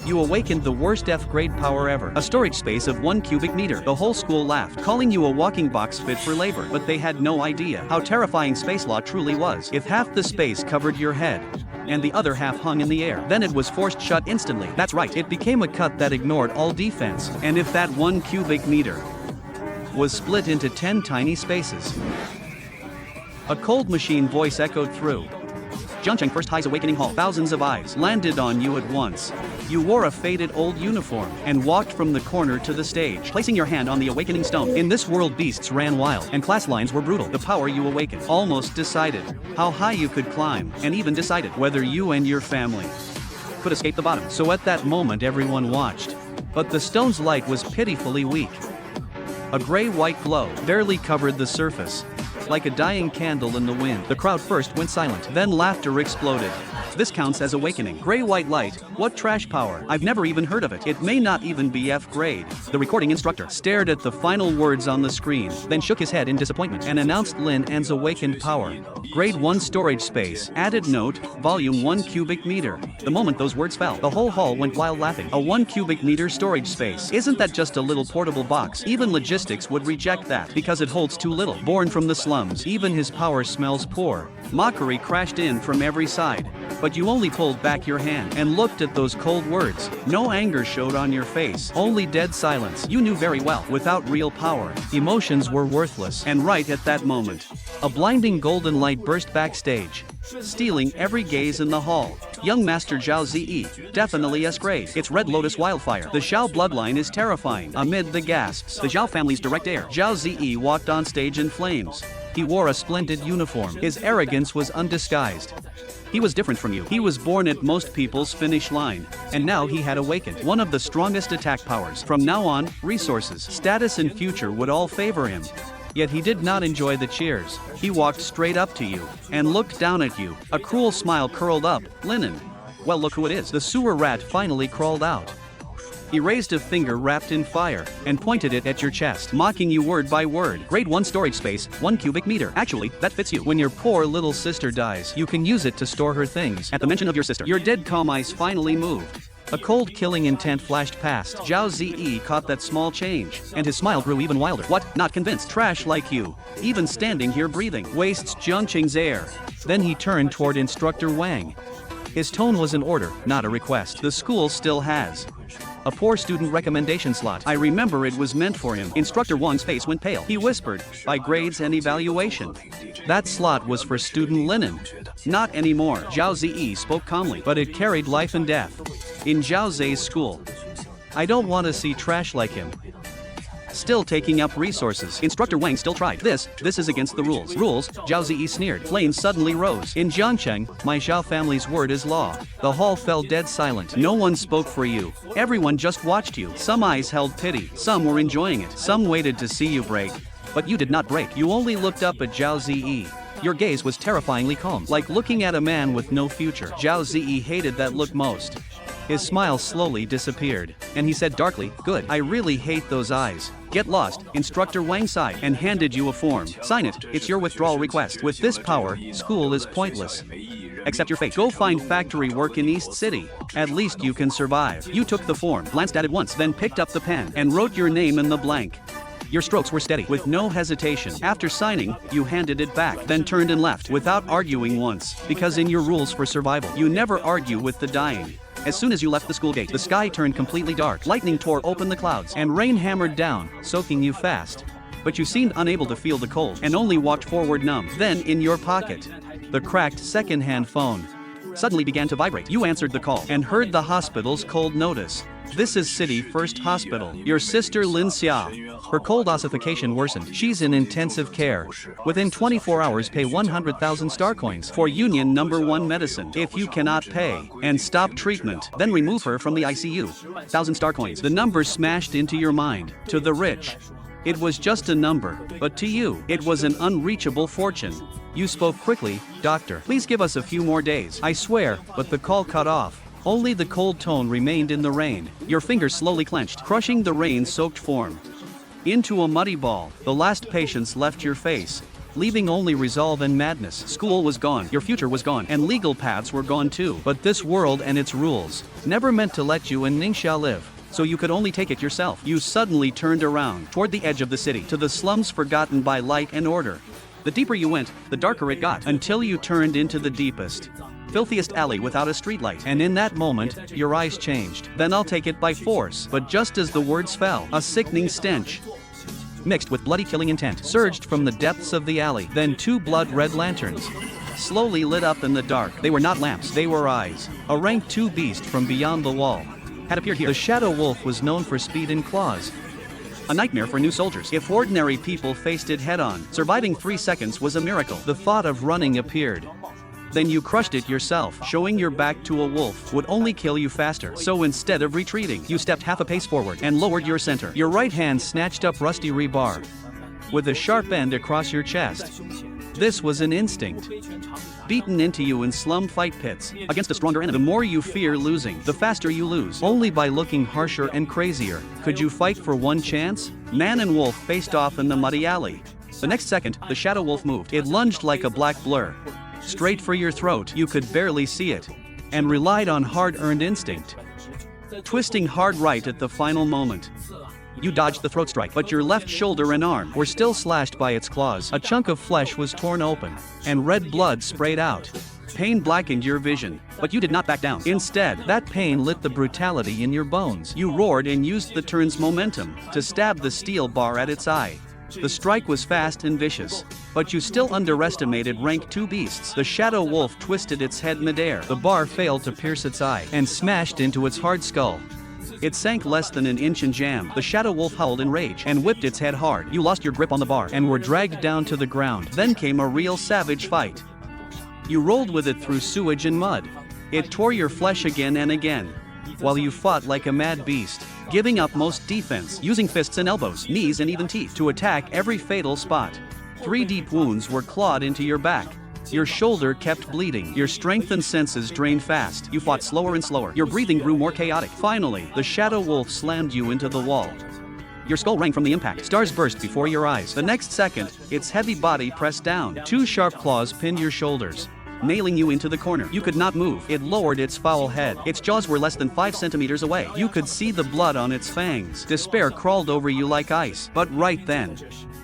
You awakened the worst F grade power ever. A storage space of 1 cubic meter. The whole school laughed, calling you a walking box fit for labor. But they had no idea how terrifying space law truly was. If half the space covered your head, and the other half hung in the air, then it was forced shut instantly. That's right, it became a cut that ignored all defense. And if that 1 cubic meter was split into 10 tiny spaces, a cold machine voice echoed through Jiangcheng First High's Awakening Hall. Thousands of eyes landed on you at once. You wore a faded old uniform and walked from the corner to the stage, placing your hand on the awakening stone. In this world, beasts ran wild and class lines were brutal. The power you awakened almost decided how high you could climb, and even decided whether you and your family could escape the bottom. So at that moment everyone watched. But the stone's light was pitifully weak. A gray-white glow barely covered the surface, like a dying candle in the wind. The crowd first went silent, then laughter exploded. This counts as awakening. Gray-white light, what trash power? I've never even heard of it. It may not even be F grade. The recording instructor stared at the final words on the screen, then shook his head in disappointment and announced Lin An's awakened power. Grade 1 storage space. Added note, volume 1 cubic meter. The moment those words fell, the whole hall went wild laughing. A 1 cubic meter storage space. Isn't that just a little portable box? Even logistics would reject that, because it holds too little. Born from the slums, even his power smells poor. Mockery crashed in from every side. But you only pulled back your hand and looked at those cold words. No anger showed on your face, only dead silence. You knew very well, without real power, emotions were worthless. And right at that moment, a blinding golden light burst backstage, stealing every gaze in the hall. Young Master Zhao Ziyi, definitely S grade. It's Red Lotus wildfire. The Xiao bloodline is terrifying. Amid the gasps, the Zhao family's direct heir, Zhao Ziyi, walked on stage in flames. He wore a splendid uniform. His arrogance was undisguised. He was different from you. He was born at most people's finish line, and now he had awakened one of the strongest attack powers. From now on, resources, status and future would all favor him. Yet he did not enjoy the cheers. He walked straight up to you and looked down at you. A cruel smile curled up. Linen. Well, look who it is. The sewer rat finally crawled out. He raised a finger wrapped in fire and pointed it at your chest, mocking you word by word. Grade 1 storage space, 1 cubic meter. Actually, that fits you. When your poor little sister dies, you can use it to store her things. At the mention of your sister, your dead calm eyes finally moved. A cold killing intent flashed past. Zhao Ziyi caught that small change, and his smile grew even wilder. What? Not convinced? Trash like you. Even standing here breathing wastes Jiangqing's air. Then he turned toward Instructor Wang. His tone was an order, not a request. The school still has a poor student recommendation slot. I remember it was meant for him. Instructor Wang's face went pale. He whispered, by grades and evaluation. That slot was for student Linen. Not anymore. Zhao Ziyi spoke calmly, but it carried life and death. In Zhao Zai's school, I don't want to see trash like him still taking up resources. Instructor Wang still tried. This is against the rules. Rules? Zhao Ziyi sneered. Flames suddenly rose. In Jiangcheng, my Xiao family's word is law. The hall fell dead silent. No one spoke for you. Everyone just watched you. Some eyes held pity. Some were enjoying it. Some waited to see you break. But you did not break. You only looked up at Zhao Ziyi. Your gaze was terrifyingly calm, like looking at a man with no future. Zhao Ziyi hated that look most. His smile slowly disappeared, and he said darkly, good, I really hate those eyes. Get lost. Instructor Wang sighed and handed you a form. Sign it, it's your withdrawal request. With this power, school is pointless. Accept your fate. Go find factory work in East City. At least you can survive. You took the form, glanced at it once, then picked up the pen, and wrote your name in the blank. Your strokes were steady, with no hesitation. After signing, you handed it back, then turned and left, without arguing once, because in your rules for survival, you never argue with the dying. As soon as you left the school gate, the sky turned completely dark. Lightning tore open the clouds, and rain hammered down, soaking you fast. But you seemed unable to feel the cold, and only walked forward numb. Then, in your pocket, the cracked second-hand phone suddenly began to vibrate. You answered the call, and heard the hospital's cold notice. This is City First Hospital. Your sister Lin Xiao. Her cold ossification worsened. She's in intensive care. Within 24 hours pay 100,000 star coins for Union #1 medicine. If you cannot pay and stop treatment, then remove her from the ICU. 1,000 star coins. The number smashed into your mind. To the rich, it was just a number, but to you, it was an unreachable fortune. You spoke quickly, doctor. Please give us a few more days. I swear, but the call cut off. Only the cold tone remained in the rain. Your fingers slowly clenched, crushing the rain-soaked form into a muddy ball. The last patience left your face, leaving only resolve and madness. School was gone, your future was gone, and legal paths were gone too. But this world and its rules never meant to let you and Ningxia live. So you could only take it yourself. You suddenly turned around, toward the edge of the city, to the slums forgotten by light and order. The deeper you went, the darker it got, until you turned into the deepest, filthiest alley without a streetlight. And in that moment, your eyes changed. Then I'll take it by force. But just as the words fell, a sickening stench, mixed with bloody killing intent, surged from the depths of the alley. Then 2 blood-red lanterns slowly lit up in the dark. They were not lamps, they were eyes. A rank 2 beast from beyond the wall had appeared here. The Shadow Wolf was known for speed and claws, a nightmare for new soldiers. If ordinary people faced it head-on, surviving 3 seconds was a miracle. The thought of running appeared. Then you crushed it yourself. Showing your back to a wolf would only kill you faster. So instead of retreating, you stepped half a pace forward and lowered your center. Your right hand snatched up rusty rebar with a sharp end across your chest. This was an instinct beaten into you in slum fight pits against a stronger enemy. The more you fear losing, the faster you lose. Only by looking harsher and crazier could you fight for one chance. Man and wolf faced off in the muddy alley. The next second, the Shadow Wolf moved. It lunged like a black blur straight for your throat. You could barely see it, and relied on hard-earned instinct, twisting hard right at the final moment. You dodged the throat strike, but your left shoulder and arm were still slashed by its claws. A chunk of flesh was torn open, and red blood sprayed out. Pain blackened your vision, but you did not back down. Instead, that pain lit the brutality in your bones. You roared and used the turn's momentum to stab the steel bar at its eye. The strike was fast and vicious, but you still underestimated rank 2 beasts. The Shadow Wolf twisted its head midair. The bar failed to pierce its eye and smashed into its hard skull. It sank less than an inch and jammed. The Shadow Wolf howled in rage and whipped its head hard. You lost your grip on the bar and were dragged down to the ground. Then came a real savage fight. You rolled with it through sewage and mud. It tore your flesh again and again, while you fought like a mad beast, giving up most defense, using fists and elbows, knees and even teeth to attack every fatal spot. 3 deep wounds were clawed into your back. Your shoulder kept bleeding. Your strength and senses drained fast. You fought slower and slower. Your breathing grew more chaotic. Finally, the Shadow Wolf slammed you into the wall. Your skull rang from the impact. Stars burst before your eyes. The next second, its heavy body pressed down. 2 sharp claws pinned your shoulders, nailing you into the corner. You could not move. It lowered its foul head. Its jaws were less than 5 centimeters away. You could see the blood on its fangs. Despair crawled over you like ice. But right then,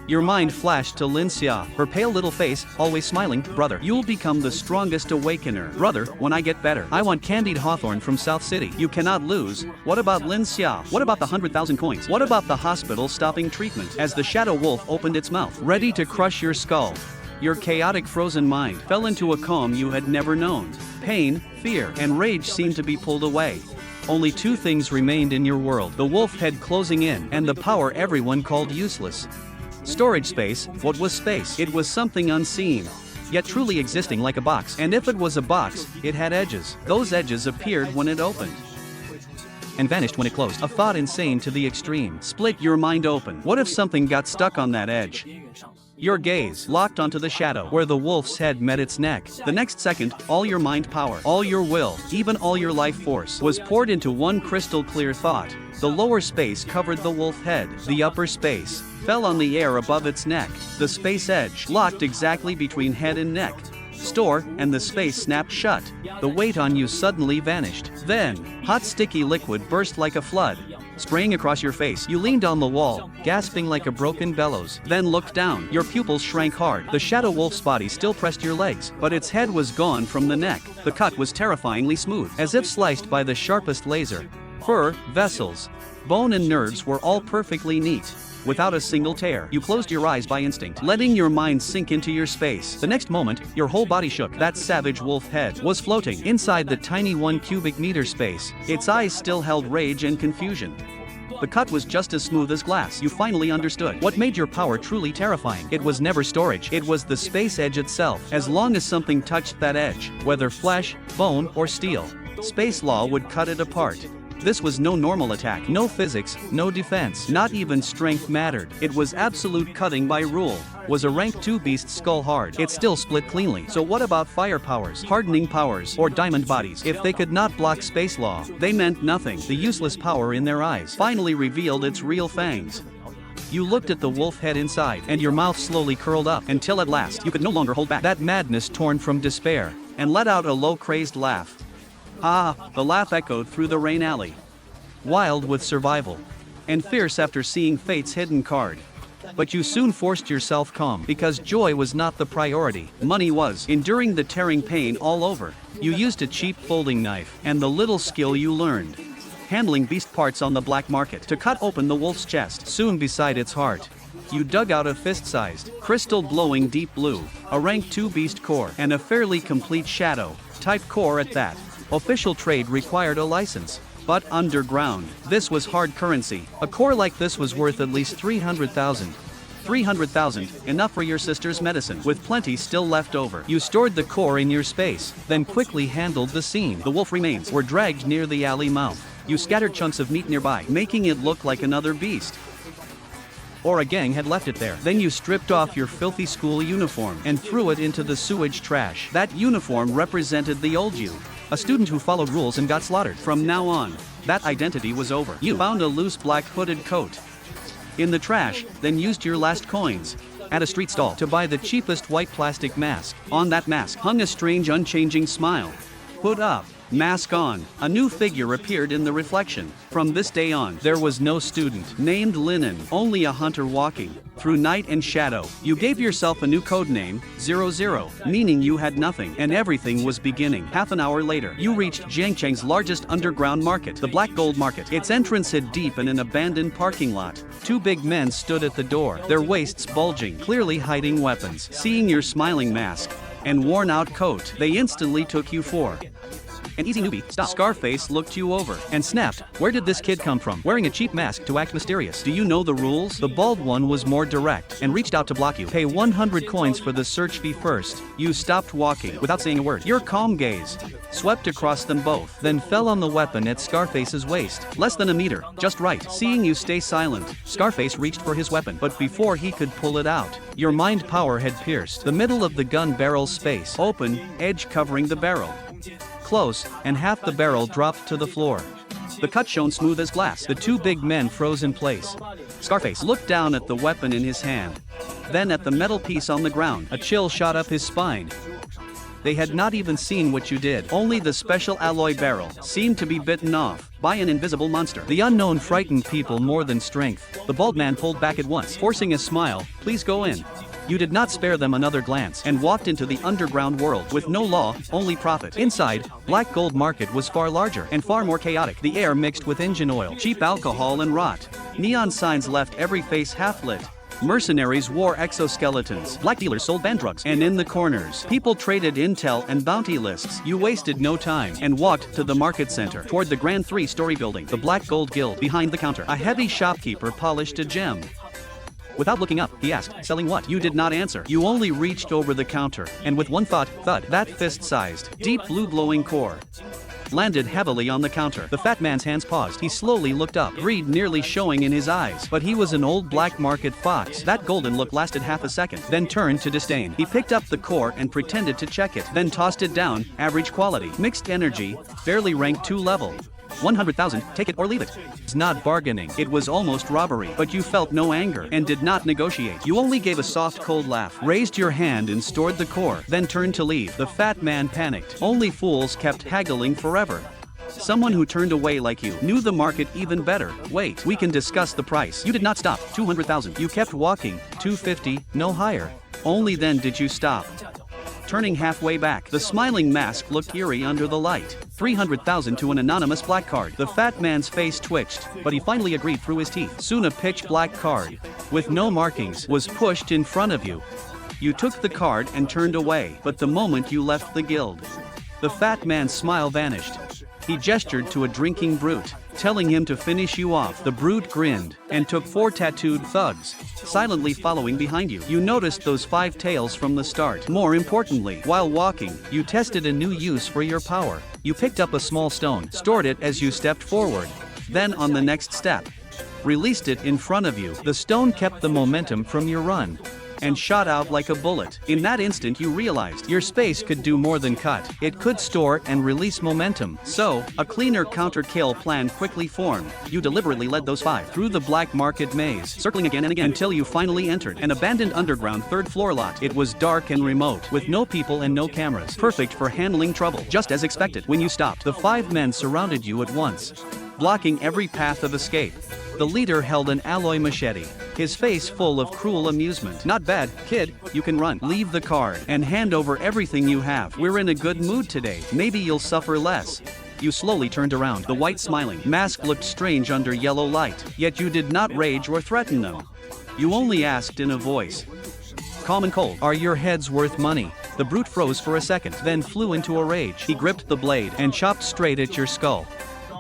your mind flashed to Ningxia, her pale little face, always smiling. Brother, you'll become the strongest awakener. Brother, when I get better, I want candied hawthorn from South City. You cannot lose. What about Ningxia? What about the 100,000 coins? What about the hospital stopping treatment? As the Shadow Wolf opened its mouth, ready to crush your skull, your chaotic frozen mind fell into a calm you had never known. Pain, fear, and rage seemed to be pulled away. Only 2 things remained in your world: the wolf head closing in, and the power everyone called useless. Storage space. What was space? It was something unseen, yet truly existing like a box. And if it was a box, it had edges. Those edges appeared when it opened, and vanished when it closed. A thought insane to the extreme split your mind open. What if something got stuck on that edge? Your gaze locked onto the shadow where the wolf's head met its neck. The next second, all your mind power, all your will, even all your life force was poured into one crystal clear thought. The lower space covered the wolf head. The upper space fell on the air above its neck. The space edge locked exactly between head and neck. Store, and the space snapped shut. The weight on you suddenly vanished. Then, hot sticky liquid burst like a flood, spraying across your face. You leaned on the wall, gasping like a broken bellows, then looked down. Your pupils shrank hard. The Shadow Wolf's body still pressed your legs, but its head was gone from the neck. The cut was terrifyingly smooth, as if sliced by the sharpest laser. Fur, vessels, bone and nerves were all perfectly neat, without a single tear. You closed your eyes by instinct, letting your mind sink into your space. The next moment, your whole body shook. That savage wolf head was floating inside the tiny 1 cubic meter space. Its eyes still held rage and confusion. The cut was just as smooth as glass. You finally understood what made your power truly terrifying. It was never storage. It was the space edge itself. As long as something touched that edge, whether flesh, bone, or steel, space law would cut it apart. This was no normal attack, no physics, no defense, not even strength mattered. It was absolute cutting by rule. Was a rank 2 beast skull hard? It still split cleanly. So what about fire powers, hardening powers, or diamond bodies? If they could not block space law, they meant nothing. The useless power in their eyes finally revealed its real fangs. You looked at the wolf head inside, and your mouth slowly curled up until at last you could no longer hold back that madness torn from despair, and let out a low crazed laugh. Ah, the laugh echoed through the rain alley. Wild with survival, and fierce after seeing fate's hidden card. But you soon forced yourself calm, because joy was not the priority, money was. Enduring the tearing pain all over, you used a cheap folding knife, and the little skill you learned, handling beast parts on the black market, to cut open the wolf's chest. Soon beside its heart, you dug out a fist-sized, crystal-glowing deep blue, a rank 2 beast core, and a fairly complete shadow-type core at that. Official trade required a license. But underground, this was hard currency. A core like this was worth at least 300,000. 300,000, enough for your sister's medicine, with plenty still left over. You stored the core in your space, then quickly handled the scene. The wolf remains were dragged near the alley mouth. You scattered chunks of meat nearby, making it look like another beast. Or a gang had left it there. Then you stripped off your filthy school uniform and threw it into the sewage trash. That uniform represented the old you. A student who followed rules and got slaughtered. From now on, that identity was over. You found a loose black hooded coat in the trash, then used your last coins at a street stall to buy the cheapest white plastic mask. On that mask hung a strange unchanging smile. Hood up, mask on, a new figure appeared in the reflection. From this day on, there was no student named Linen, only a hunter walking through night and shadow. You gave yourself a new code name, 00, meaning you had nothing, and everything was beginning. Half an hour later, you reached Jiangcheng's largest underground market, the Black Gold Market. Its entrance hid deep in an abandoned parking lot. 2 big men stood at the door, their waists bulging, clearly hiding weapons. Seeing your smiling mask and worn-out coat, they instantly took you for an easy newbie. Stop. Scarface looked you over and snapped. Where did this kid come from? Wearing a cheap mask to act mysterious. Do you know the rules? The bald one was more direct and reached out to block you. Pay 100 coins for the search fee first. You stopped walking without saying a word. Your calm gaze swept across them both, then fell on the weapon at Scarface's waist. Less than a meter, just right. Seeing you stay silent, Scarface reached for his weapon, but before he could pull it out, your mind power had pierced the middle of the gun barrel's space. Open, edge covering the barrel. Close, and half the barrel dropped to the floor. The cut shone smooth as glass. The 2 big men froze in place. Scarface looked down at the weapon in his hand, then at the metal piece on the ground. A chill shot up his spine. They had not even seen what you did. Only the special alloy barrel seemed to be bitten off by an invisible monster. The unknown frightened people more than strength. The bald man pulled back at once, forcing a smile. Please go in. You did not spare them another glance and walked into the underground world with no law, only profit. Inside, Black Gold Market was far larger and far more chaotic. The air mixed with engine oil, cheap alcohol and rot. Neon signs left every face half lit. Mercenaries wore exoskeletons. Black dealers sold banned drugs. And in the corners, people traded intel and bounty lists. You wasted no time and walked to the market center, toward the grand 3-story building, the Black Gold Guild. Behind the counter, a heavy shopkeeper polished a gem. Without looking up, he asked, selling what? You did not answer. You only reached over the counter, and with one thud, that fist-sized, deep blue glowing core landed heavily on the counter. The fat man's hands paused. He slowly looked up, greed nearly showing in his eyes. But he was an old black market fox. That golden look lasted half a second, then turned to disdain. He picked up the core and pretended to check it, then tossed it down. Average quality. Mixed energy, barely ranked 2 level. 100,000, take it or leave it. It's not bargaining, it was almost robbery. But you felt no anger and did not negotiate. You only gave a soft cold laugh, raised your hand and stored the core, then turned to leave. The fat man panicked. Only fools kept haggling forever. Someone who turned away like you knew the market even better. Wait, we can discuss the price. You did not stop. 200,000. You kept walking. 250, no higher. Only then did you stop. Turning halfway back, the smiling mask looked eerie under the light. 300,000 to an anonymous black card. The fat man's face twitched, but he finally agreed through his teeth. Soon a pitch black card, with no markings, was pushed in front of you. You took the card and turned away, but the moment you left the guild, the fat man's smile vanished. He gestured to a drinking brute, telling him to finish you off. The brute grinned and took 4 tattooed thugs, silently following behind you. You noticed those 5 tails from the start. More importantly, while walking, you tested a new use for your power. You picked up a small stone, stored it as you stepped forward. Then on the next step, released it in front of you. The stone kept the momentum from your run. and shot out like a bullet. In that instant you realized your space could do more than cut. It could store and release momentum. So, a cleaner counter-kill plan quickly formed. You deliberately led those 5 through the black market maze, circling again and again until you finally entered an abandoned underground third-floor lot. It was dark and remote, with no people and no cameras. Perfect for handling trouble. Just as expected, when you stopped, the 5 men surrounded you at once, blocking every path of escape. The leader held an alloy machete, his face full of cruel amusement. "Not bad, kid, you can run. Leave the card and hand over everything you have. We're in a good mood today. Maybe you'll suffer less." You slowly turned around. The white smiling mask looked strange under yellow light, yet you did not rage or threaten them. You only asked in a voice, calm and cold, "Are your heads worth money?" The brute froze for a second, then flew into a rage. He gripped the blade and chopped straight at your skull.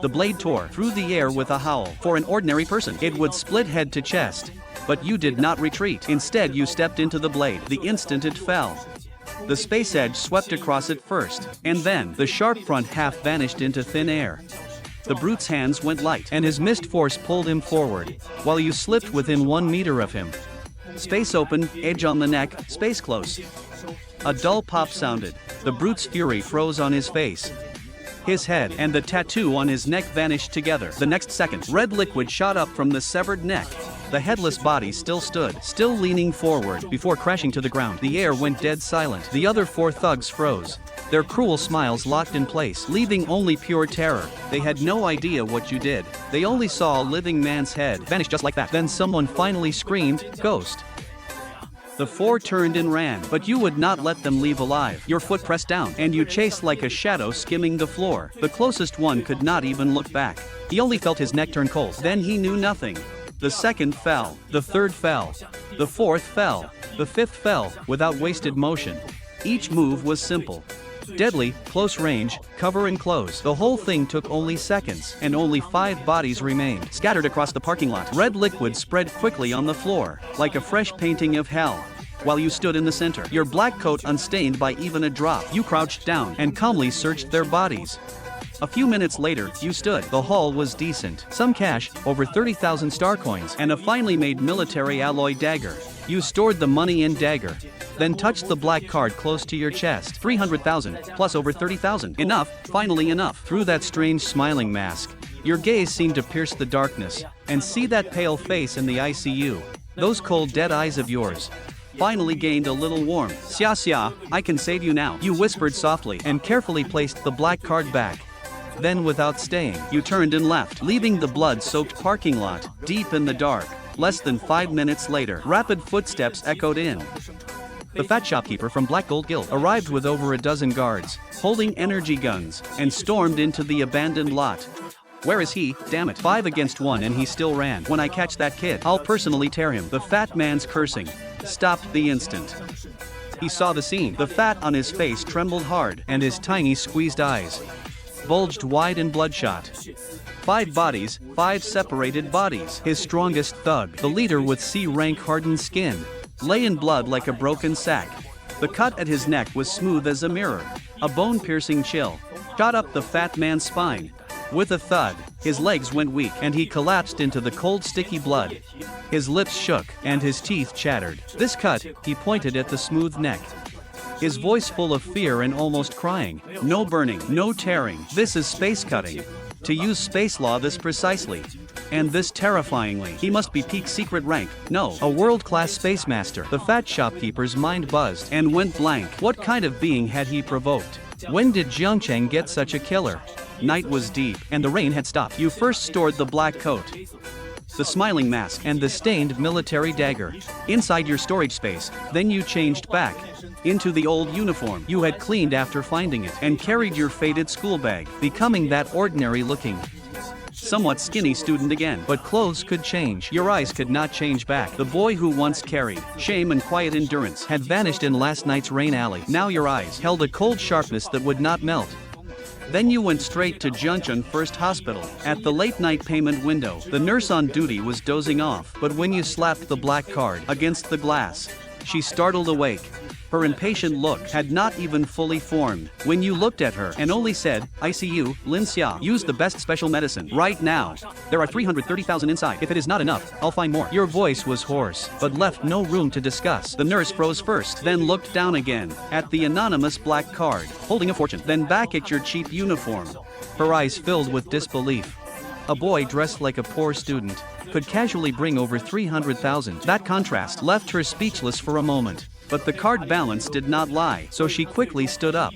The blade tore through the air with a howl. For an ordinary person, it would split head to chest. But you did not retreat. Instead, you stepped into the blade the instant it fell. The space edge swept across it first, and then the sharp front half vanished into thin air. The brute's hands went light, and his mist force pulled him forward, while you slipped within 1 meter of him. Space open, edge on the neck, space close. A dull pop sounded. The brute's fury froze on his face. His head and the tattoo on his neck vanished together. The next second, red liquid shot up from the severed neck. The headless body still stood, still leaning forward, before crashing to the ground. The air went dead silent. The other 4 thugs froze, their cruel smiles locked in place, leaving only pure terror. They had no idea what you did. They only saw a living man's head vanish just like that. Then someone finally screamed, "Ghost!" The 4 turned and ran, but you would not let them leave alive. Your foot pressed down, and you chased like a shadow skimming the floor. The closest one could not even look back. He only felt his neck turn cold. Then he knew nothing. The second fell. The third fell. The fourth fell. The fifth fell, without wasted motion. Each move was simple. Deadly, close range, cover and close. The whole thing took only seconds, and only 5 bodies remained, scattered across the parking lot. Red liquid spread quickly on the floor, like a fresh painting of hell. While you stood in the center, your black coat unstained by even a drop, you crouched down and calmly searched their bodies. A few minutes later, you stood. The haul was decent. Some cash, over 30,000 star coins, and a finely made military alloy dagger. You stored the money in dagger, then touched the black card close to your chest. 300,000, plus over 30,000. Enough, finally enough. Through that strange smiling mask, your gaze seemed to pierce the darkness, and see that pale face in the ICU. Those cold dead eyes of yours finally gained a little warmth. "Xiao, I can save you now," you whispered softly, and carefully placed the black card back. Then without staying, you turned and left, leaving the blood-soaked parking lot, deep in the dark. Less than 5 minutes later, rapid footsteps echoed in. The fat shopkeeper from Black Gold Guild arrived with over a dozen guards, holding energy guns, and stormed into the abandoned lot. "Where is he? Damn it. 5 against 1 and he still ran. When I catch that kid, I'll personally tear him." The fat man's cursing stopped the instant he saw the scene. The fat on his face trembled hard, and his tiny squeezed eyes bulged wide and bloodshot. 5 bodies, 5 separated bodies. His strongest thug, the leader with C-rank hardened skin, lay in blood like a broken sack. The cut at his neck was smooth as a mirror. A bone-piercing chill shot up the fat man's spine. With a thud, his legs went weak, and he collapsed into the cold, sticky blood. His lips shook, and his teeth chattered. "This cut," he pointed at the smooth neck, his voice full of fear and almost crying. "No burning, no tearing. This is space cutting. To use space law this precisely, and this terrifyingly. He must be peak secret rank. No, a world-class space master." The fat shopkeeper's mind buzzed and went blank. What kind of being had he provoked? When did Jiangcheng get such a killer? Night was deep, and the rain had stopped. You first stored the black coat, the smiling mask, and the stained military dagger inside your storage space. Then you changed back into the old uniform you had cleaned after finding it, and carried your faded school bag, becoming that ordinary-looking, somewhat skinny student again. But clothes could change. Your eyes could not change back. The boy who once carried shame and quiet endurance had vanished in last night's rain alley. Now your eyes held a cold sharpness that would not melt. Then you went straight to Juncheon First Hospital. At the late-night payment window, the nurse on duty was dozing off, but when you slapped the black card against the glass, she startled awake. Her impatient look had not even fully formed when you looked at her and only said, "I see you, Lin Xiao. Use the best special medicine right now. There are 330,000 inside. If it is not enough, I'll find more." Your voice was hoarse, but left no room to discuss. The nurse froze first, then looked down again at the anonymous black card, holding a fortune, then back at your cheap uniform. Her eyes filled with disbelief. A boy dressed like a poor student could casually bring over 300,000. That contrast left her speechless for a moment. But the card balance did not lie, so she quickly stood up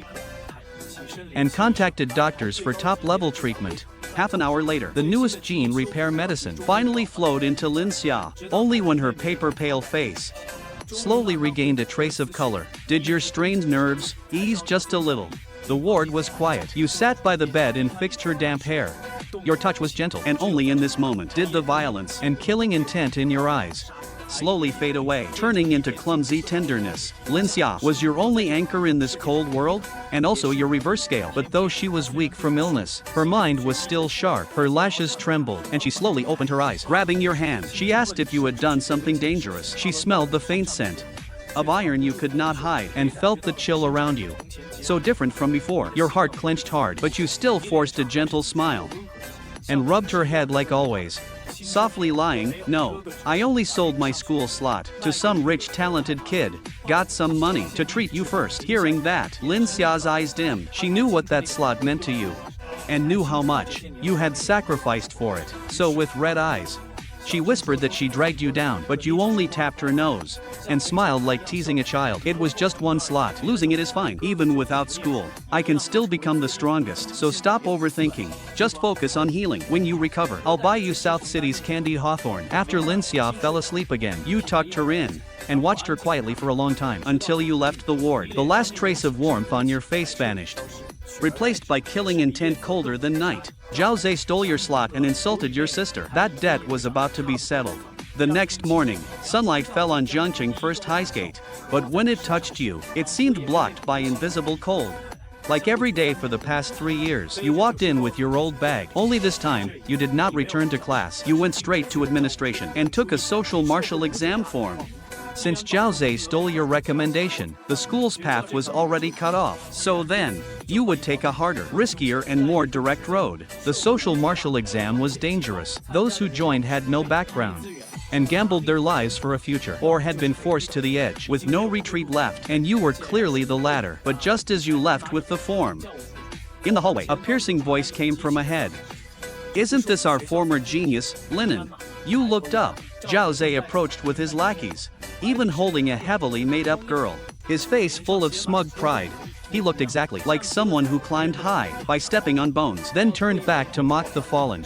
and contacted doctors for top-level treatment. Half an hour later, the newest gene repair medicine finally flowed into Lin Xia. Only when her paper-pale face slowly regained a trace of color did your strained nerves ease just a little. The ward was quiet. You sat by the bed and fixed her damp hair. Your touch was gentle, and only in this moment did the violence and killing intent in your eyes slowly fade away, turning into clumsy tenderness. Lin Xia was your only anchor in this cold world, and also your reverse scale. But though she was weak from illness, her mind was still sharp. Her lashes trembled, and she slowly opened her eyes. Grabbing your hand, she asked if you had done something dangerous. She smelled the faint scent of iron you could not hide, and felt the chill around you. So different from before. Your heart clenched hard, but you still forced a gentle smile and rubbed her head like always, softly lying, "No, I only sold my school slot to some rich talented kid. Got some money to treat you first." Hearing that, Lin Xia's eyes dimmed. She knew what that slot meant to you, and knew how much you had sacrificed for it. So with red eyes, she whispered that she dragged you down, but you only tapped her nose and smiled like teasing a child. "It was just one slot. Losing it is fine. Even without school, I can still become the strongest. So stop overthinking. Just focus on healing. When you recover, I'll buy you South City's candied hawthorn." After Lin Xia fell asleep again, you tucked her in and watched her quietly for a long time until you left the ward. The last trace of warmth on your face vanished, replaced by killing intent colder than night. Zhao Zhe stole your slot and insulted your sister. That debt was about to be settled. The next morning, sunlight fell on Jiangqing First High Gate, but when it touched you, it seemed blocked by invisible cold. Like every day for the past 3 years, you walked in with your old bag. Only this time, you did not return to class. You went straight to administration and took a social martial exam form. Since Zhao Zhe stole your recommendation, the school's path was already cut off. So then, you would take a harder, riskier and more direct road. The social martial exam was dangerous. Those who joined had no background and gambled their lives for a future, or had been forced to the edge with no retreat left, and you were clearly the latter. But just as you left with the form, in the hallway, a piercing voice came from ahead. "Isn't this our former genius, Linen?" You looked up. Zhao Zhe approached with his lackeys, even holding a heavily made-up girl, his face full of smug pride. He looked exactly like someone who climbed high by stepping on bones, then turned back to mock the fallen.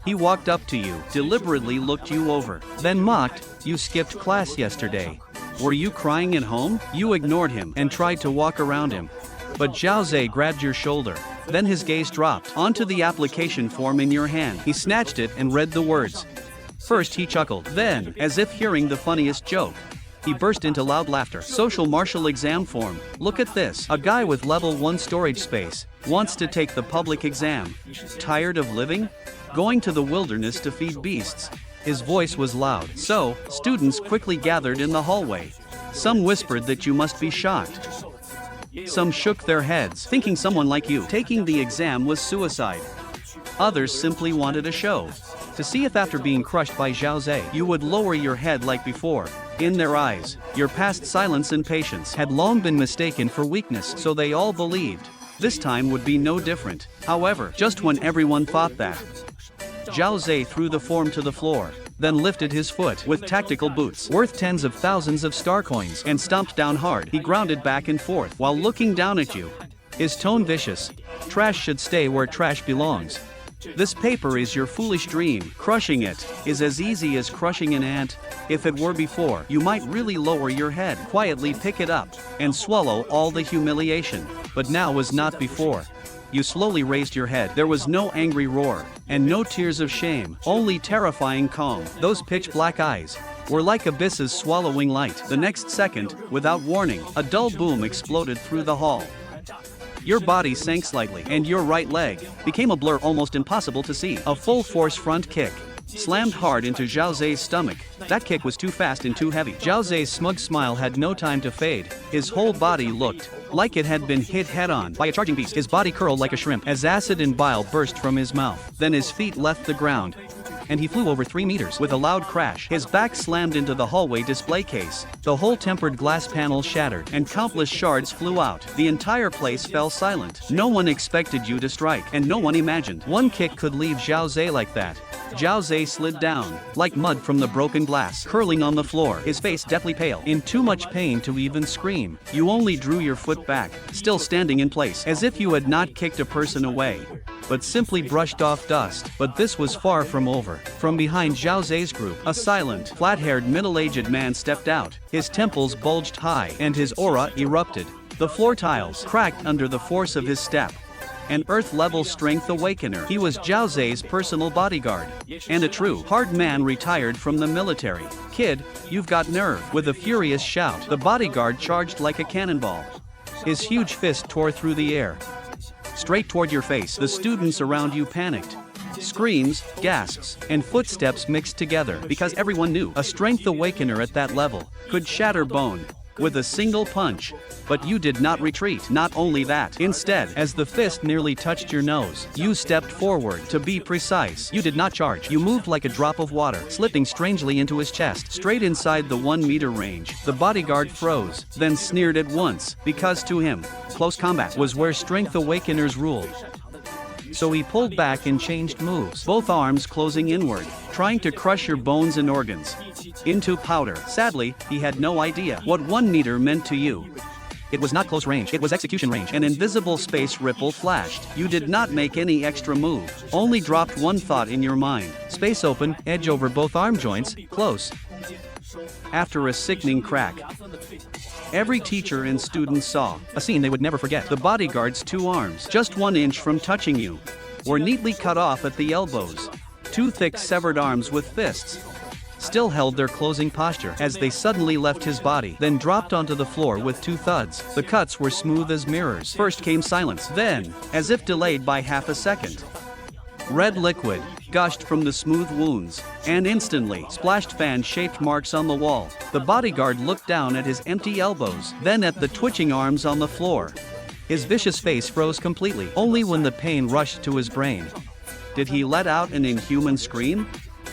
He walked up to you, deliberately looked you over, then mocked, "You skipped class yesterday. Were you crying at home?" You ignored him and tried to walk around him. But Zhao Zhe grabbed your shoulder. Then his gaze dropped onto the application form in your hand. He snatched it and read the words. First he chuckled, then, as if hearing the funniest joke, he burst into loud laughter. "Social martial exam form. Look at this. A guy with level 1 storage space wants to take the public exam. Tired of living? Going to the wilderness to feed beasts." His voice was loud. So, students quickly gathered in the hallway. Some whispered that you must be shocked. Some shook their heads, thinking someone like you taking the exam was suicide. Others simply wanted a show, to see if after being crushed by Zhao Zhe, you would lower your head like before. In their eyes, your past silence and patience had long been mistaken for weakness, so they all believed this time would be no different. However, just when everyone thought that, Zhao Zhe threw the form to the floor, then lifted his foot with tactical boots worth tens of thousands of star coins and stomped down hard. He grounded back and forth while looking down at you, his tone vicious. "Trash should stay where trash belongs. This paper is your foolish dream. Crushing it is as easy as crushing an ant. If it were before, you might really lower your head, quietly pick it up, and swallow all the humiliation. But now was not before." You slowly raised your head. There was no angry roar, and no tears of shame, only terrifying calm. Those pitch-black eyes were like abysses swallowing light. The next second, without warning, a dull boom exploded through the hall. Your body sank slightly, and your right leg became a blur almost impossible to see. A full-force front kick slammed hard into Zhao Zei's stomach. That kick was too fast and too heavy. Zhao Zei's smug smile had no time to fade. His whole body looked like it had been hit head-on by a charging beast. His body curled like a shrimp as acid and bile burst from his mouth. Then his feet left the ground, and he flew over 3 meters. With a loud crash, his back slammed into the hallway display case. The whole tempered glass panel shattered, and countless shards flew out. The entire place fell silent. No one expected you to strike, and no one imagined one kick could leave Zhao Zei like that. Zhao Zei slid down, like mud from the broken glass, curling on the floor, his face deathly pale, in too much pain to even scream. You only drew your foot back, still standing in place, as if you had not kicked a person away, but simply brushed off dust. But this was far from over. From behind Zhao Zei's group, a silent, flat-haired, middle-aged man stepped out. His temples bulged high, and his aura erupted. The floor tiles cracked under the force of his step. An earth-level strength awakener. He was Zhao Zei's personal bodyguard, and a true hard man retired from the military. Kid, you've got nerve. With a furious shout, the bodyguard charged like a cannonball. His huge fist tore through the air, straight toward your face. The students around you panicked. Screams, gasps, and footsteps mixed together, because everyone knew a strength awakener at that level could shatter bone with a single punch. But you did not retreat. Not only that, instead, as the fist nearly touched your nose, you stepped forward. To be precise, you did not charge. You moved like a drop of water, slipping strangely into his chest, straight inside the 1-meter range. The bodyguard froze, then sneered at once, because to him, close combat was where strength awakeners ruled. So he pulled back and changed moves, both arms closing inward, trying to crush your bones and organs into powder. Sadly, he had no idea what 1 meter meant to you. It was not close range, it was execution range. An invisible space ripple flashed. You did not make any extra move, only dropped one thought in your mind. Space open, edge over both arm joints, close. After a sickening crack, every teacher and student saw a scene they would never forget. The bodyguard's 2 arms, just 1 inch from touching you, were neatly cut off at the elbows. 2 thick severed arms with fists still held their closing posture as they suddenly left his body, then dropped onto the floor with 2 thuds. The cuts were smooth as mirrors. First came silence, then, as if delayed by half a second, red liquid gushed from the smooth wounds, and instantly splashed fan-shaped marks on the wall. The bodyguard looked down at his empty elbows, then at the twitching arms on the floor. His vicious face froze completely. Only when the pain rushed to his brain did he let out an inhuman scream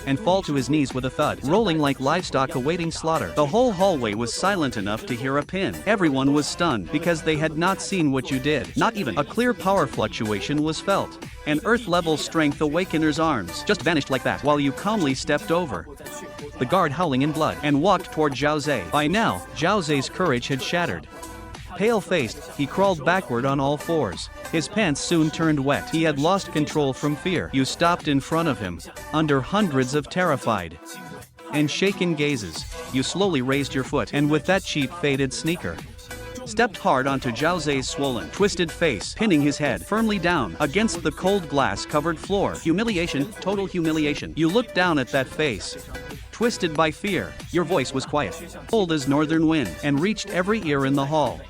and fall to his knees with a thud, rolling like livestock awaiting slaughter. The whole hallway was silent enough to hear a pin. Everyone was stunned because they had not seen what you did. Not even a clear power fluctuation was felt. An earth-level strength awakener's arms just vanished like that while you calmly stepped over the guard howling in blood and walked toward Zhao Zei. By now, Zhao Zei's courage had shattered. Pale-faced, he crawled backward on all fours. His pants soon turned wet. He had lost control from fear. You stopped in front of him, under hundreds of terrified and shaken gazes. You slowly raised your foot, and with that cheap faded sneaker, stepped hard onto Zhao Zei's swollen, twisted face, pinning his head firmly down against the cold glass-covered floor. Humiliation, total humiliation. You looked down at that face, twisted by fear. Your voice was quiet, cold as northern wind, and reached every ear in the hall.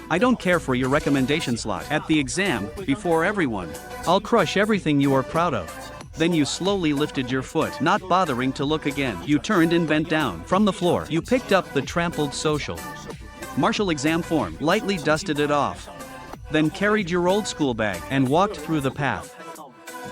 I don't care for your recommendation slot at the exam, before everyone. I'll crush everything you are proud of. Then you slowly lifted your foot, not bothering to look again. You turned and bent down. From the floor, you picked up the trampled social martial exam form, lightly dusted it off, then carried your old school bag and walked through the path.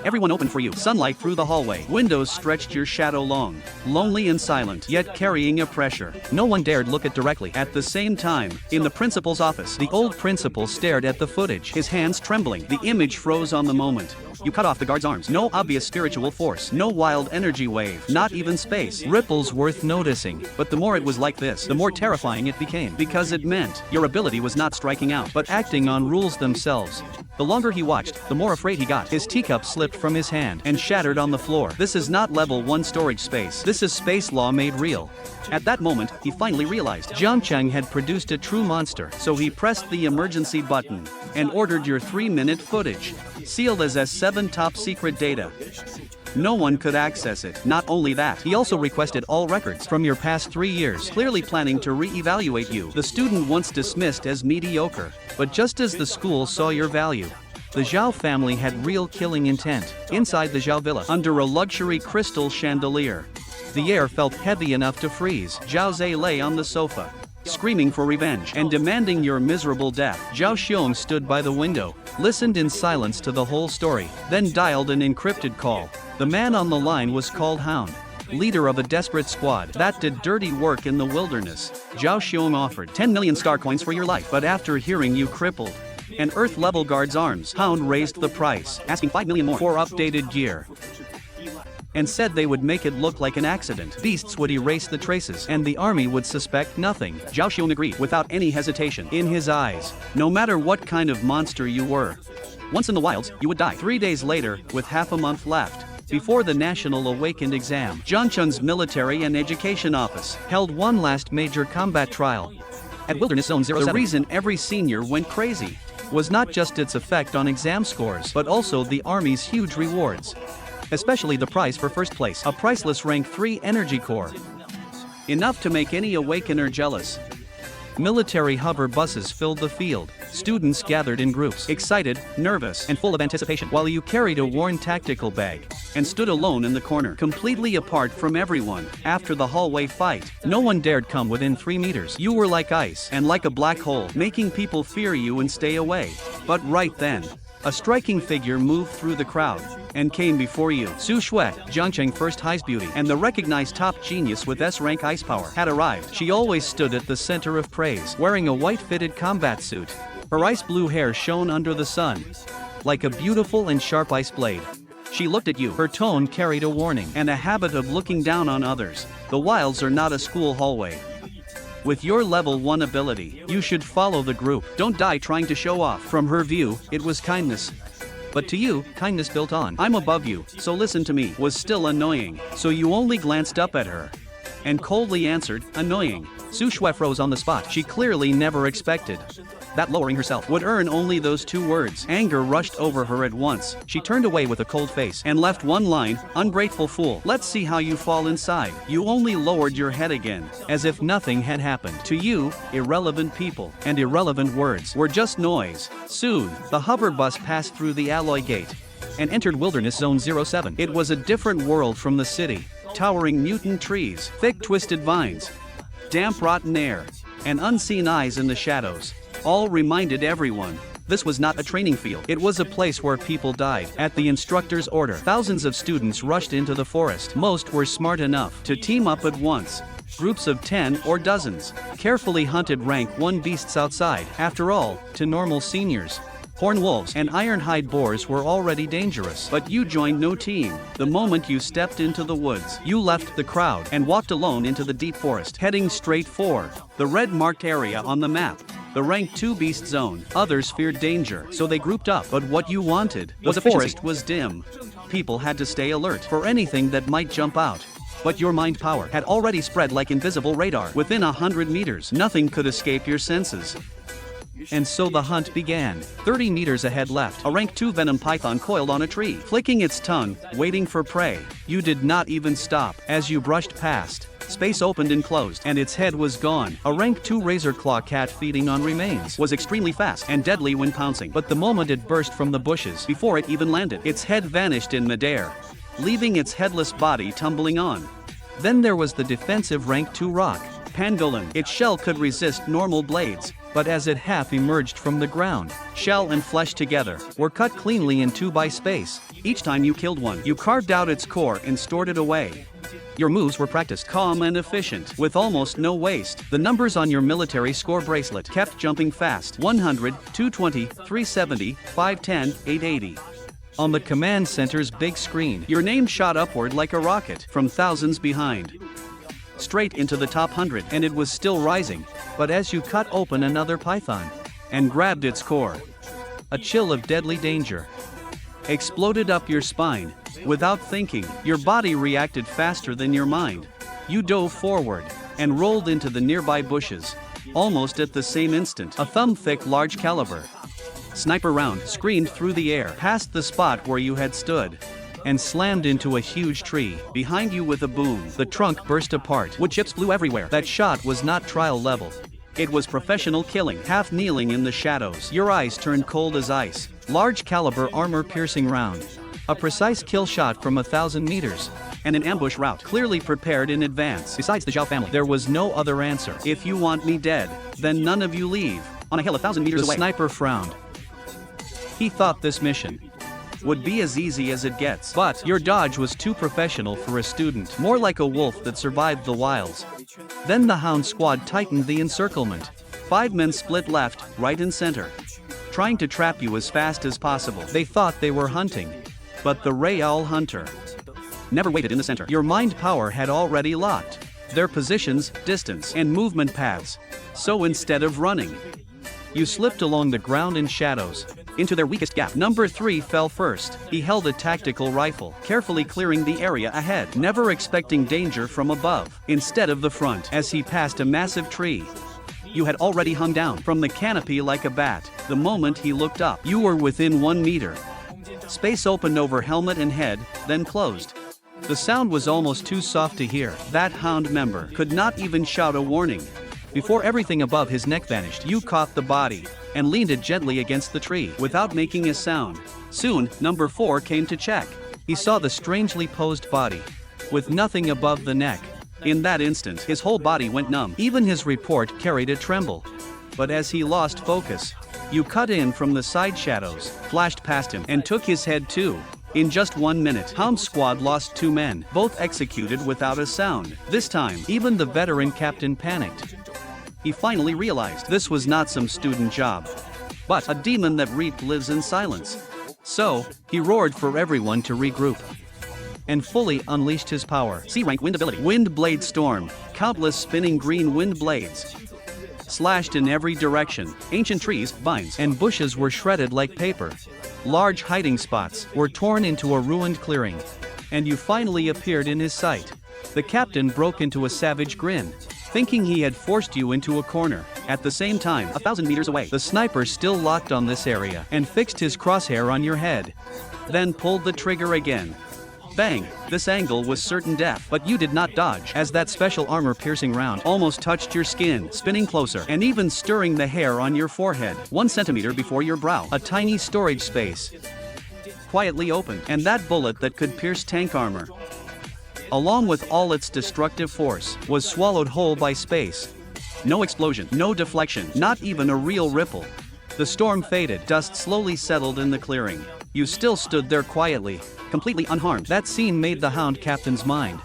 Everyone opened for you. Sunlight through the hallway. Windows stretched your shadow long, lonely and silent, yet carrying a pressure no one dared look at directly. At the same time, in the principal's office, the old principal stared at the footage, his hands trembling. The image froze on the moment. You cut off the guard's arms. No obvious spiritual force, no wild energy wave, not even space ripples worth noticing. But the more it was like this, the more terrifying it became, because it meant your ability was not striking out, but acting on rules themselves. The longer he watched, the more afraid he got. His teacup slipped from his hand and shattered on the floor. This is not level 1 storage space. This is space law made real. At that moment, he finally realized Jiang Cheng had produced a true monster. So he pressed the emergency button and ordered your 3-minute footage, sealed as S7 top secret data. No one could access it. Not only that, he also requested all records from your past 3 years, clearly planning to re-evaluate you. The student once dismissed as mediocre, but just as the school saw your value, The Xiao family had real killing intent. Inside the Xiao villa, under a luxury crystal chandelier, the air felt heavy enough to freeze. Zhao Zhe lay on the sofa, screaming for revenge and demanding your miserable death. Zhao Xiong stood by the window, listened in silence to the whole story, then dialed an encrypted call. The man on the line was called Hound, leader of a desperate squad that did dirty work in the wilderness. Zhao Xiong offered 10 million star coins for your life, but after hearing you crippled an Earth-level guard's arms, Hound raised the price, asking 5 million more for updated gear, and said they would make it look like an accident. Beasts would erase the traces, and the army would suspect nothing. Zhao Xiong agreed without any hesitation. In his eyes, no matter what kind of monster you were, once in the wilds, you would die. 3 days later, with half a month left, before the National Awakened exam, Zhangchun's Military and Education Office held one last major combat trial at Wilderness Zone 07. The reason every senior went crazy was not just its effect on exam scores, but also the Army's huge rewards. Especially the prize for first place, a priceless rank 3 energy core. Enough to make any awakener jealous. Military hover buses filled the field. Students gathered in groups, excited, nervous, and full of anticipation, while you carried a worn tactical bag and stood alone in the corner, completely apart from everyone. After the hallway fight, no one dared come within 3 meters. You were like ice and like a black hole, making people fear you and stay away. But right then, a striking figure moved through the crowd and came before you. Su Shui, Jiangcheng First High's beauty, and the recognized top genius with S-rank ice power, had arrived. She always stood at the center of praise, wearing a white-fitted combat suit. Her ice-blue hair shone under the sun, like a beautiful and sharp ice blade. She looked at you. Her tone carried a warning and a habit of looking down on others. The wilds are not a school hallway. With your level 1 ability, you should follow the group. Don't die trying to show off. From her view, it was kindness. But to you, kindness built on "I'm above you, so listen to me" was still annoying. So you only glanced up at her and coldly answered, "Annoying." Su Shui froze on the spot. She clearly never expected that lowering herself would earn only those 2 words. Anger rushed over her at once. She turned away with a cold face and left one line, "Ungrateful fool. Let's see how you fall inside." You only lowered your head again, as if nothing had happened. To you, irrelevant people and irrelevant words were just noise. Soon, the hover bus passed through the alloy gate and entered Wilderness Zone 07. It was a different world from the city. Towering mutant trees, thick twisted vines, damp rotten air, and unseen eyes in the shadows all reminded everyone this was not a training field. It was a place where people died at the instructor's order. Thousands of students rushed into the forest. Most were smart enough to team up at once. Groups of 10 or dozens carefully hunted rank 1 beasts outside. After all, to normal seniors, horn wolves and ironhide boars were already dangerous. But you joined no team. The moment you stepped into the woods, you left the crowd and walked alone into the deep forest, heading straight for the red-marked area on the map, the rank 2 beast zone. Others feared danger, so they grouped up. But what you wanted was the forest was dim. People had to stay alert for anything that might jump out. But your mind power had already spread like invisible radar. Within 100 meters, nothing could escape your senses. And so the hunt began. 30 meters ahead left, a rank 2 venom python coiled on a tree, flicking its tongue, waiting for prey. You did not even stop. As you brushed past, space opened and closed, and its head was gone. A rank 2 razor claw cat feeding on remains was extremely fast and deadly when pouncing. But the moment it burst from the bushes, before it even landed, its head vanished in midair, leaving its headless body tumbling on. Then there was the defensive rank 2 rock, pangolin. Its shell could resist normal blades, but as it half emerged from the ground, shell and flesh together were cut cleanly in 2 by space. Each time you killed one, you carved out its core and stored it away. Your moves were practiced, calm and efficient, with almost no waste. The numbers on your military score bracelet kept jumping fast. 100, 220, 370, 510, 880. On the command center's big screen, your name shot upward like a rocket from thousands behind, straight into the top 100, and it was still rising. But as you cut open another python and grabbed its core, a chill of deadly danger exploded up your spine. Without thinking, your body reacted faster than your mind. You dove forward and rolled into the nearby bushes. Almost at the same instant, a thumb-thick large caliber sniper round screamed through the air past the spot where you had stood and slammed into a huge tree behind you with a boom. The trunk burst apart. Wood chips flew everywhere. That shot was not trial level. It was professional killing, half kneeling in the shadows. Your eyes turned cold as ice. Large caliber armor-piercing round. A precise kill shot from 1,000 meters. And an ambush route clearly prepared in advance. Besides the Xiao family, there was no other answer. If you want me dead, then none of you leave. On a hill 1,000 meters away. The sniper frowned. He thought this mission would be as easy as it gets. But your dodge was too professional for a student. More like a wolf that survived the wilds. Then the hound squad tightened the encirclement. 5 men split left, right and center, trying to trap you as fast as possible. They thought they were hunting. But the Ray Owl hunter never waited in the center. Your mind power had already locked their positions, distance, and movement paths. So instead of running, you slipped along the ground in shadows, into their weakest gap. Number 3 fell first. He held a tactical rifle, carefully clearing the area ahead, never expecting danger from above, instead of the front. As he passed a massive tree, you had already hung down from the canopy like a bat. The moment he looked up, you were within 1 meter. Space opened over helmet and head, then closed. The sound was almost too soft to hear. That hound member could not even shout a warning. Before everything above his neck vanished, you caught the body and leaned it gently against the tree without making a sound. Soon, number 4 came to check. He saw the strangely posed body with nothing above the neck. In that instant, his whole body went numb. Even his report carried a tremble. But as he lost focus, you cut in from the side shadows, flashed past him, and took his head too. In just 1 minute, Hound Squad lost 2 men, both executed without a sound. This time, even the veteran captain panicked. He finally realized this was not some student job, but a demon that reaped lives in silence. So, he roared for everyone to regroup and fully unleashed his power. C-rank wind ability. Wind blade storm. Countless spinning green wind blades slashed in every direction. Ancient trees, vines, and bushes were shredded like paper. Large hiding spots were torn into a ruined clearing. And you finally appeared in his sight. The captain broke into a savage grin, thinking he had forced you into a corner. At the same time, 1,000 meters away, the sniper still locked on this area and fixed his crosshair on your head. Then pulled the trigger again. Bang! This angle was certain death, but you did not dodge, as that special armor-piercing round almost touched your skin, spinning closer, and even stirring the hair on your forehead. 1 centimeter before your brow, a tiny storage space quietly opened, and that bullet that could pierce tank armor, along with all its destructive force, was swallowed whole by space. No explosion, no deflection, not even a real ripple. The storm faded, dust slowly settled in the clearing. You still stood there quietly, completely unharmed. That scene made the Hound captain's mind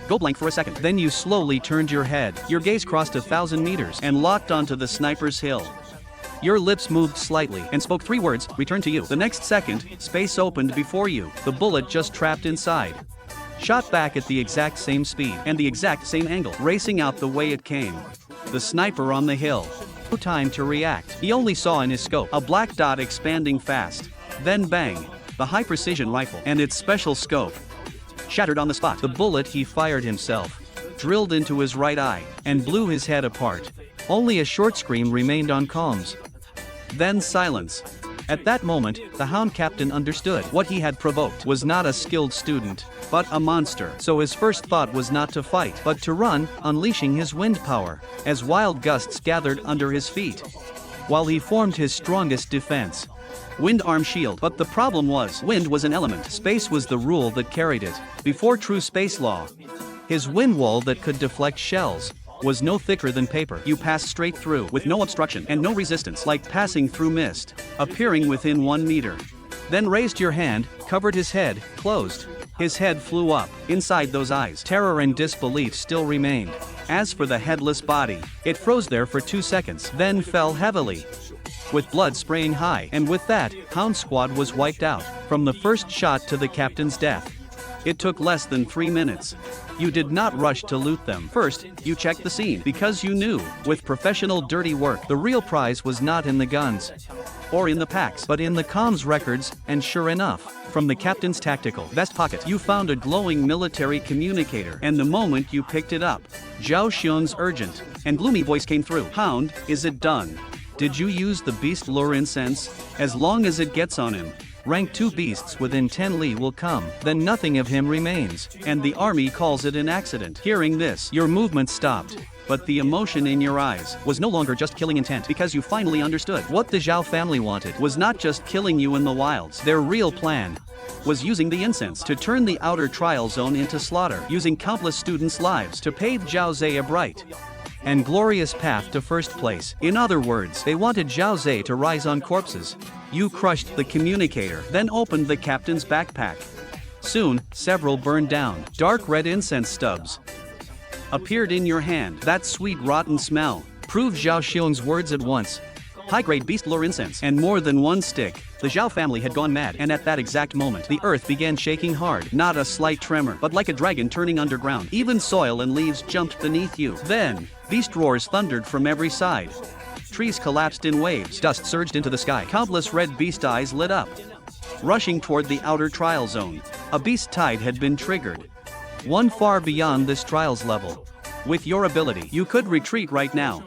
go blank for a second. Then you slowly turned your head. Your gaze crossed 1,000 meters and locked onto the sniper's hill. Your lips moved slightly and spoke 3 words, "Return to you." The next second, space opened before you. The bullet just trapped inside shot back at the exact same speed and the exact same angle, racing out the way it came. The sniper on the hill. No time to react. He only saw in his scope a black dot expanding fast. Then bang! The high-precision rifle and its special scope shattered on the spot. The bullet he fired himself drilled into his right eye and blew his head apart. Only a short scream remained on comms. Then silence. At that moment, the Hound captain understood what he had provoked was not a skilled student, but a monster. So his first thought was not to fight, but to run, unleashing his wind power, as wild gusts gathered under his feet, while he formed his strongest defense. Wind arm shield. But the problem was, wind was an element. Space was the rule that carried it. Before true space law, his wind wall that could deflect shells was no thicker than paper. You passed straight through, with no obstruction and no resistance, like passing through mist, appearing within 1 meter. Then raised your hand, covered his head, closed. His head flew up. Inside those eyes, terror and disbelief still remained. As for the headless body, it froze there for 2 seconds, then fell heavily, with blood spraying high. And with that, Hound Squad was wiped out, from the first shot to the captain's death. It took less than 3 minutes. You did not rush to loot them. First, you checked the scene, because you knew, with professional dirty work, the real prize was not in the guns or in the packs, but in the comms records. And sure enough, from the captain's tactical vest pocket, you found a glowing military communicator. And the moment you picked it up, Zhao Xun's urgent and gloomy voice came through. "Hound, is it done? Did you use the beast lure incense? As long as it gets on him, rank 2 beasts within 10 li will come, then nothing of him remains, and the army calls it an accident." Hearing this, your movement stopped. But the emotion in your eyes was no longer just killing intent because you finally understood. What the Xiao family wanted was not just killing you in the wilds. Their real plan was using the incense to turn the outer trial zone into slaughter, using countless students' lives to pave Zhao Zhe a bright and glorious path to first place. In other words, they wanted Zhao Zhe to rise on corpses. You crushed the communicator, then opened the captain's backpack. Soon, several burned down. Dark red incense stubs appeared in your hand. That sweet rotten smell proved Zhao Xiong's words at once. High-grade beast lure incense, and more than one stick. The Xiao family had gone mad, and at that exact moment, the earth began shaking hard. Not a slight tremor, but like a dragon turning underground. Even soil and leaves jumped beneath you. Then, beast roars thundered from every side. Trees collapsed in waves. Dust surged into the sky. Countless red beast eyes lit up, rushing toward the outer trial zone. A beast tide had been triggered. One far beyond this trials level. With your ability, you could retreat right now.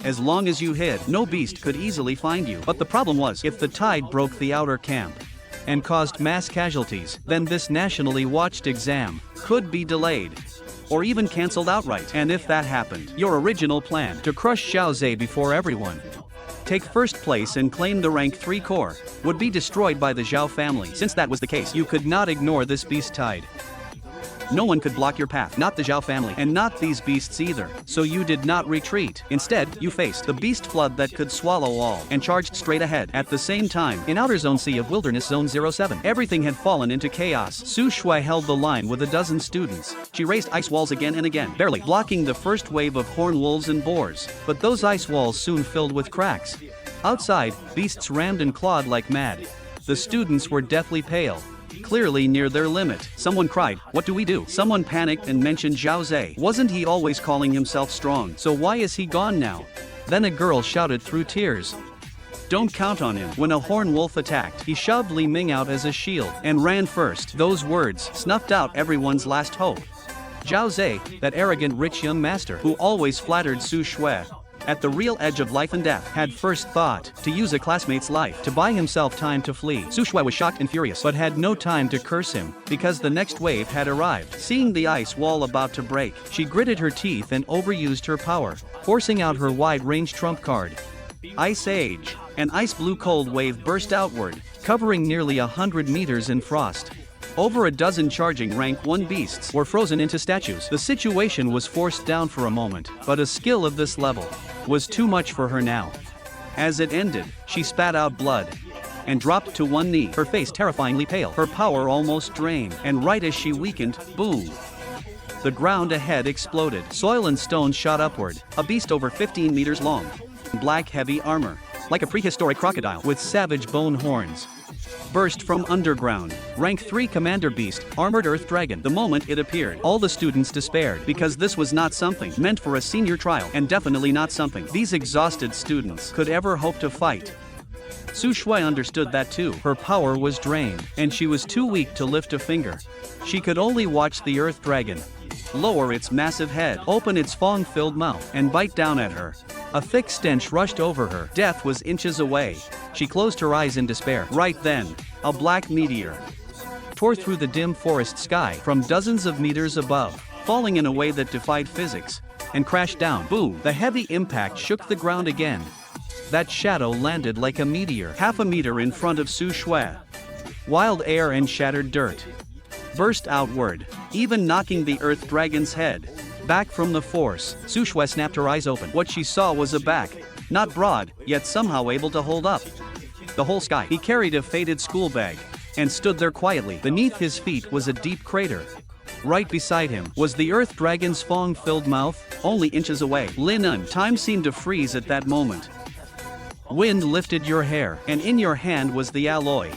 As long as you hid, no beast could easily find you. But the problem was, if the tide broke the outer camp and caused mass casualties, then this nationally watched exam could be delayed or even cancelled outright. And if that happened, your original plan to crush Xiao Zhe before everyone, take first place and claim the rank 3 core, would be destroyed by the Xiao family. Since that was the case, you could not ignore this beast tide. No one could block your path, not the Xiao family, and not these beasts either. So you did not retreat. Instead, you faced the beast flood that could swallow all, and charged straight ahead. At the same time, in Outer Zone C of Wilderness Zone 07, everything had fallen into chaos. Su Shui held the line with a dozen students. She raised ice walls again and again, barely blocking the first wave of horn wolves and boars. But those ice walls soon filled with cracks. Outside, beasts rammed and clawed like mad. The students were deathly pale, clearly near their limit. Someone cried, "What do we do?" Someone panicked and mentioned Zhao Zhe. Wasn't he always calling himself strong? So why is he gone now? Then a girl shouted through tears, "Don't count on him." When a horn wolf attacked, he shoved Li Ming out as a shield and ran first. Those words snuffed out everyone's last hope. Zhao Zhe, that arrogant rich young master who always flattered Su Shui, at the real edge of life and death, had first thought to use a classmate's life to buy himself time to flee. Su Shui was shocked and furious, but had no time to curse him, because the next wave had arrived. Seeing the ice wall about to break, she gritted her teeth and overused her power, forcing out her wide-range trump card. Ice Age. An ice blue cold wave burst outward, covering nearly 100 meters in frost. Over a dozen charging rank 1 beasts were frozen into statues. The situation was forced down for a moment, but a skill of this level was too much for her now. As it ended, she spat out blood and dropped to one knee, her face terrifyingly pale, her power almost drained, and right as she weakened, boom! The ground ahead exploded. Soil and stones shot upward. A beast over 15 meters long, black heavy armor, like a prehistoric crocodile with savage bone horns, burst from underground. Rank 3 Commander Beast, Armored Earth Dragon. The moment it appeared, all the students despaired, because this was not something meant for a senior trial, and definitely not something these exhausted students could ever hope to fight. Su Shui understood that too. Her power was drained, and she was too weak to lift a finger. She could only watch the Earth Dragon lower its massive head, open its fang-filled mouth, and bite down at her. A thick stench rushed over her. Death was inches away. She closed her eyes in despair. Right then, a black meteor tore through the dim forest sky from dozens of meters above, falling in a way that defied physics, and crashed down. Boom! The heavy impact shook the ground again. That shadow landed like a meteor, half a meter in front of Su Shui. Wild air and shattered dirt burst outward, even knocking the Earth Dragon's head back from the force. Su Shui snapped her eyes open. What she saw was a back, not broad, yet somehow able to hold up the whole sky. He carried a faded school bag and stood there quietly. Beneath his feet was a deep crater. Right beside him was the Earth Dragon's fang-filled mouth, only inches away. Lin, time seemed to freeze at that moment. Wind lifted your hair, and in your hand was the alloy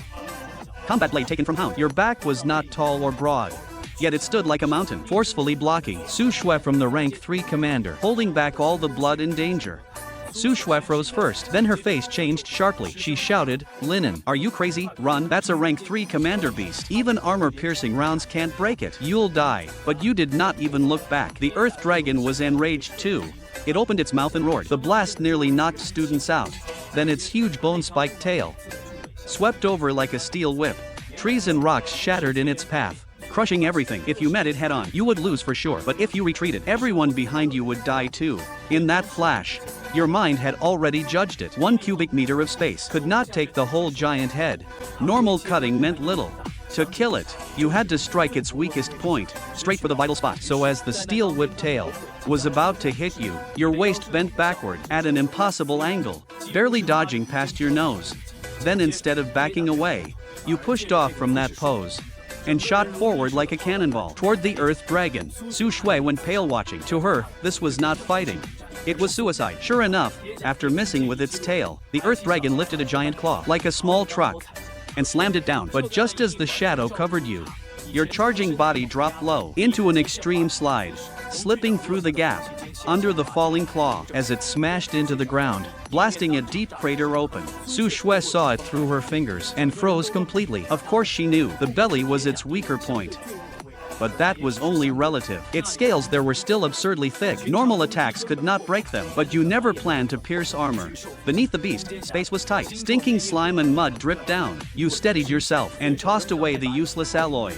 combat blade taken from Hound. Your back was not tall or broad, yet it stood like a mountain, forcefully blocking Su Shui from the rank 3 commander, holding back all the blood and danger. Su Shui froze first, then her face changed sharply. She shouted, "Linen, are you crazy? Run! That's a rank 3 commander beast. Even armor-piercing rounds can't break it. You'll die." But you did not even look back. The Earth Dragon was enraged too. It opened its mouth and roared. The blast nearly knocked students out. Then its huge bone-spiked tail swept over like a steel whip. Trees and rocks shattered in its path, crushing everything. If you met it head-on, you would lose for sure, but if you retreated, everyone behind you would die too. In that flash, your mind had already judged it. 1 cubic meter of space could not take the whole giant head. Normal cutting meant little. To kill it, you had to strike its weakest point, straight for the vital spot. So as the steel whip tail was about to hit you, your waist bent backward at an impossible angle, barely dodging past your nose. Then instead of backing away, you pushed off from that pose and shot forward like a cannonball toward the Earth Dragon. Su Shui went pale watching. To her, this was not fighting. It was suicide. Sure enough, after missing with its tail, the Earth Dragon lifted a giant claw, like a small truck, and slammed it down. But just as the shadow covered you, your charging body dropped low into an extreme slide, slipping through the gap under the falling claw as it smashed into the ground, blasting a deep crater open. Su Shui saw it through her fingers and froze completely. Of course she knew the belly was its weaker point. But that was only relative. Its scales there were still absurdly thick. Normal attacks could not break them, but you never planned to pierce armor. Beneath the beast, space was tight. Stinking slime and mud dripped down. You steadied yourself and tossed away the useless alloy.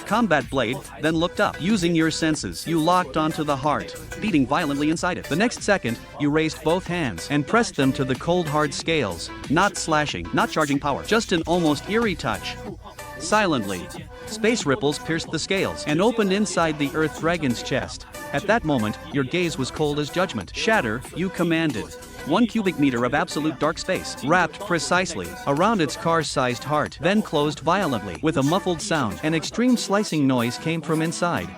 Combat blade, then looked up. Using your senses, you locked onto the heart, beating violently inside it. The next second, you raised both hands and pressed them to the cold hard scales, not slashing, not charging power, just an almost eerie touch. Silently, space ripples pierced the scales and opened inside the Earth Dragon's chest. At that moment, your gaze was cold as judgment. Shatter, you commanded. 1 cubic meter of absolute dark space, wrapped precisely around its car-sized heart, then closed violently. With a muffled sound, an extreme slicing noise came from inside.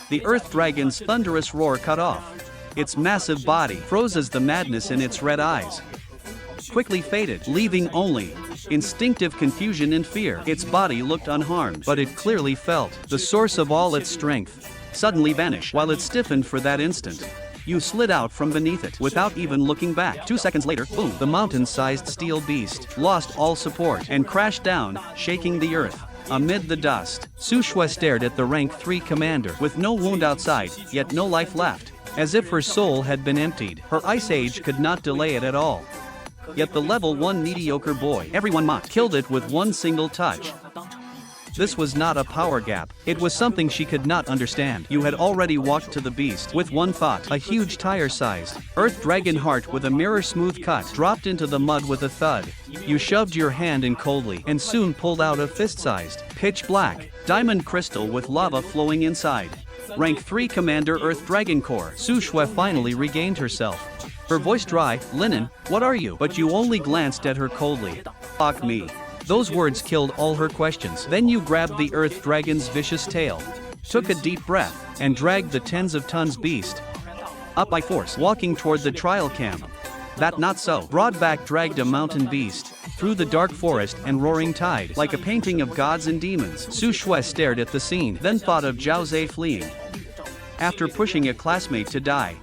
The Earth Dragon's thunderous roar cut off. Its massive body froze as the madness in its red eyes quickly faded, leaving only instinctive confusion and fear. Its body looked unharmed, but it clearly felt the source of all its strength suddenly vanish. While it stiffened for that instant, you slid out from beneath it without even looking back. 2 seconds later, boom, the mountain-sized steel beast lost all support and crashed down, shaking the earth. Amid the dust, Su Shui stared at the rank 3 commander with no wound outside, yet no life left, as if her soul had been emptied. Her ice age could not delay it at all. Yet the level 1 mediocre boy everyone mocked killed it with one single touch. This was not a power gap, it was something she could not understand. You had already walked to the beast with one thought. A huge tire-sized Earth Dragon heart with a mirror-smooth cut dropped into the mud with a thud. You shoved your hand in coldly and soon pulled out a fist-sized, pitch-black, diamond crystal with lava flowing inside. Rank 3 Commander Earth Dragon Core. Su Shui finally regained herself. Her voice dry. Linen, what are you? But you only glanced at her coldly. Fuck me. Those words killed all her questions. Then you grabbed the Earth Dragon's vicious tail, took a deep breath, and dragged the tens of tons beast up by force, walking toward the trial camp. That not so. Broadback dragged a mountain beast through the dark forest and roaring tide, like a painting of gods and demons. Su Shui stared at the scene, then thought of Zhao Zhe fleeing after pushing a classmate to die.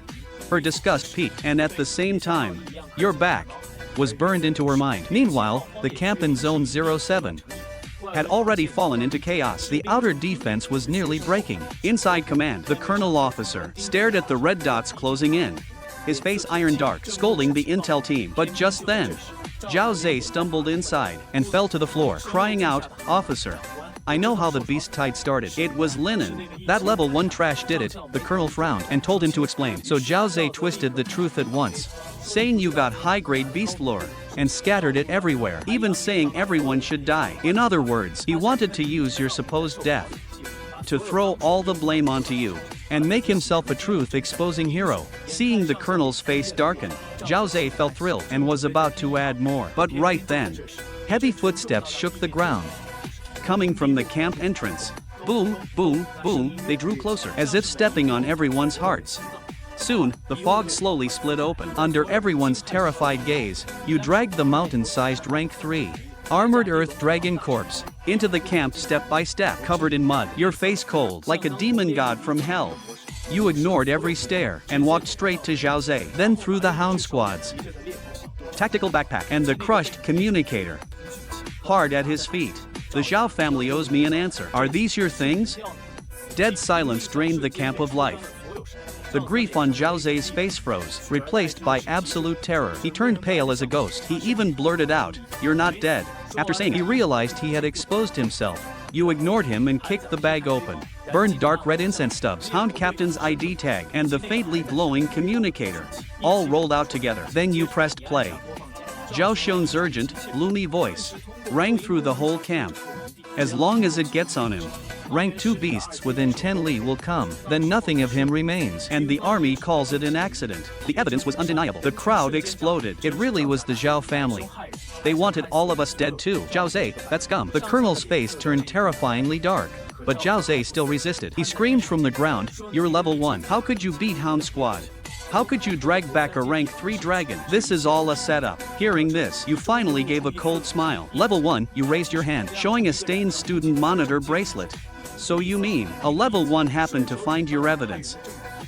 Her disgust peaked, and at the same time, your back was burned into her mind. Meanwhile, the camp in Zone 07 had already fallen into chaos. The outer defense was nearly breaking. Inside command, the colonel officer stared at the red dots closing in, his face iron dark, scolding the intel team. But just then, Zhao Zhe stumbled inside and fell to the floor, crying out, "Officer, I know how the beast tide started. It was Linen. That level 1 trash did it." The colonel frowned and told him to explain. So Zhao Zhe twisted the truth at once, saying you got high-grade beast lore and scattered it everywhere, even saying everyone should die. In other words, he wanted to use your supposed death to throw all the blame onto you and make himself a truth-exposing hero. Seeing the colonel's face darken, Zhao Zhe felt thrilled and was about to add more. But right then, heavy footsteps shook the ground, coming from the camp entrance. Boom, boom, boom, they drew closer, as if stepping on everyone's hearts. Soon, the fog slowly split open. Under everyone's terrified gaze, you dragged the mountain-sized rank 3 armored Earth Dragon corpse into the camp step by step, covered in mud, your face cold, like a demon god from hell. You ignored every stare and walked straight to Zhao Zhe, then through the hound squad's tactical backpack and the crushed communicator hard at his feet. The Xiao family owes me an answer. Are these your things? Dead silence drained the camp of life. The grief on Zhao Zhe's face froze, replaced by absolute terror. He turned pale as a ghost. He even blurted out, "You're not dead." After saying, he realized he had exposed himself You ignored him and kicked the bag open. Burned dark red incense stubs, Hound Captain's ID tag, and the faintly glowing communicator. All rolled out together. Then you pressed play. Zhao Xiong's urgent, gloomy voice rang through the whole camp. As long as it gets on him, rank 2 beasts within 10 li will come, then nothing of him remains. And the army calls it an accident. The evidence was undeniable. The crowd exploded. It really was the Xiao family. They wanted all of us dead too. Zhao Zhe, that scum. The colonel's face turned terrifyingly dark. But Zhao Zhe still resisted. He screamed from the ground, "You're level 1. How could you beat Hound Squad? How could you drag back a rank 3 dragon? This is all a setup." Hearing this, you finally gave a cold smile. Level 1, you raised your hand, showing a stained student monitor bracelet. So you mean, a level 1 happened to find your evidence.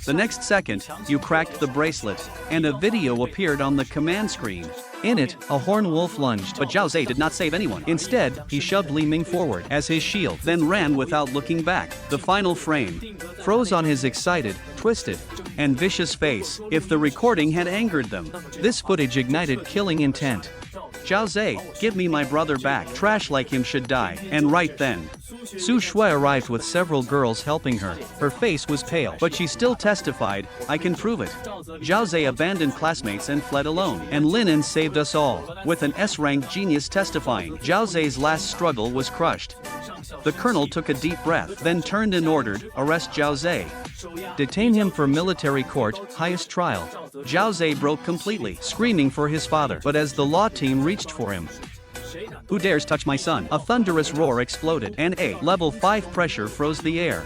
The next second, you cracked the bracelet, and a video appeared on the command screen. In it, a horn wolf lunged, but Zhao Zhe did not save anyone. Instead, he shoved Li Ming forward as his shield, then ran without looking back. The final frame froze on his excited, twisted, and vicious face. If the recording had angered them, this footage ignited killing intent. Zhao Zhe, give me my brother back. Trash like him should die. And right then, Su Shui arrived with several girls helping her. Her face was pale, but she still testified, "I can prove it." Zhao Zhe abandoned classmates and fled alone, and Linen saved us all, with an S-rank genius testifying. Zhao Zhe's last struggle was crushed. The colonel took a deep breath, then turned and ordered, "Arrest Zhao Zhe. Detain him for military court, highest trial." Zhao Zhe broke completely, screaming for his father, but as the law team reached for him, "Who dares touch my son?" A thunderous roar exploded, and a level 5 pressure froze the air.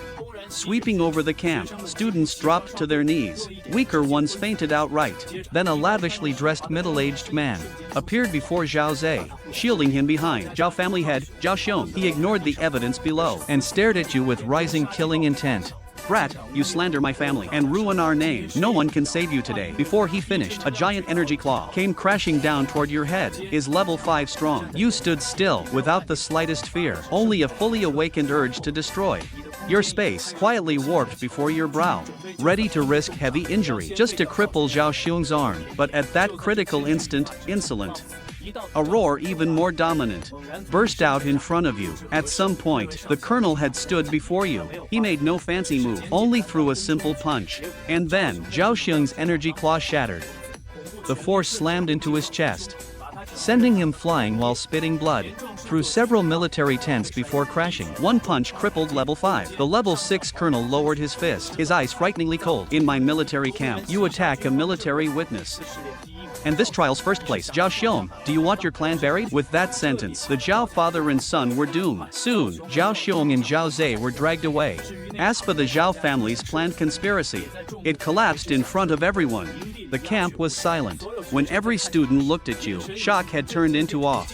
Sweeping over the camp, students dropped to their knees. Weaker ones fainted outright. Then a lavishly dressed middle-aged man appeared before Zhao Zhe, shielding him behind. "Zhao family head, Zhao Xiong." He ignored the evidence below and stared at you with rising killing intent. "Brat, you slander my family and ruin our name. No one can save you today." Before he finished, a giant energy claw came crashing down toward your head. Is level 5 strong? You stood still, without the slightest fear, only a fully awakened urge to destroy. Your space quietly warped before your brow, ready to risk heavy injury, just to cripple Zhao Xiong's arm. But at that critical instant, insolent, a roar even more dominant burst out in front of you. At some point, the colonel had stood before you. He made no fancy move, only threw a simple punch. And then, Zhao Xiong's energy claw shattered. The force slammed into his chest, sending him flying while spitting blood through several military tents before crashing. One punch crippled level 5. The level 6 colonel lowered his fist, his eyes frighteningly cold. "In my military camp, you attack a military witness. And this trial's first place. Zhao Xiong, do you want your clan buried?" With that sentence, the Zhao father and son were doomed. Soon, Zhao Xiong and Zhao Zhe were dragged away. As for the Zhao family's planned conspiracy, it collapsed in front of everyone. The camp was silent. When every student looked at you, shock had turned into awe.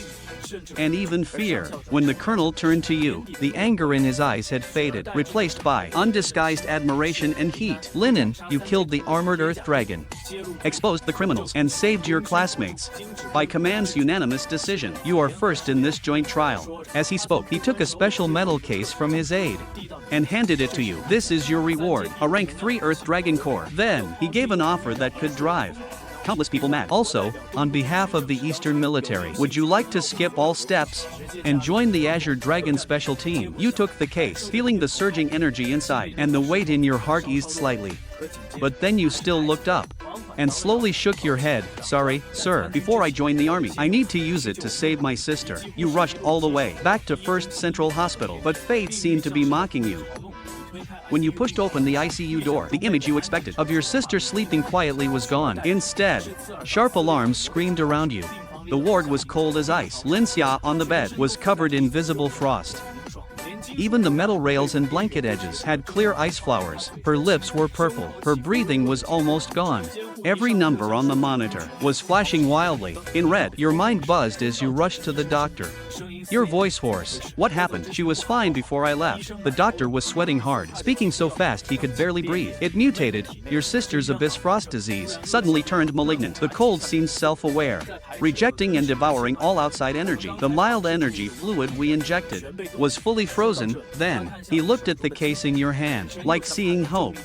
And even fear. When the colonel turned to you, the anger in his eyes had faded, replaced by undisguised admiration and heat. "Linen, you killed the armored earth dragon, exposed the criminals, and saved your classmates. By command's unanimous decision, you are first in this joint trial." As he spoke, he took a special metal case from his aide and handed it to you. "This is your reward, a rank 3 earth dragon core." Then, he gave an offer that could drive countless people mad. "Also, on behalf of the Eastern military, would you like to skip all steps and join the Azure Dragon Special Team?" You took the case, feeling the surging energy inside, and the weight in your heart eased slightly. But then you still looked up and slowly shook your head. "Sorry, sir. Before I join the army, I need to use it to save my sister." You rushed all the way back to First Central Hospital, but fate seemed to be mocking you. When you pushed open the ICU door, the image you expected of your sister sleeping quietly was gone. Instead, sharp alarms screamed around you. The ward was cold as ice. Lin Xia on the bed was covered in visible frost. Even the metal rails and blanket edges had clear ice flowers. Her lips were purple. Her breathing was almost gone. Every number on the monitor was flashing wildly. In red, your mind buzzed as you rushed to the doctor. Your voice hoarse. "What happened?" "She was fine before I left." The doctor was sweating hard, speaking so fast he could barely breathe. "It mutated. Your sister's abyss frost disease suddenly turned malignant." The cold seemed self-aware, rejecting and devouring all outside energy. The mild energy fluid we injected was fully frozen. Then, he looked at the case in your hand, like seeing hope.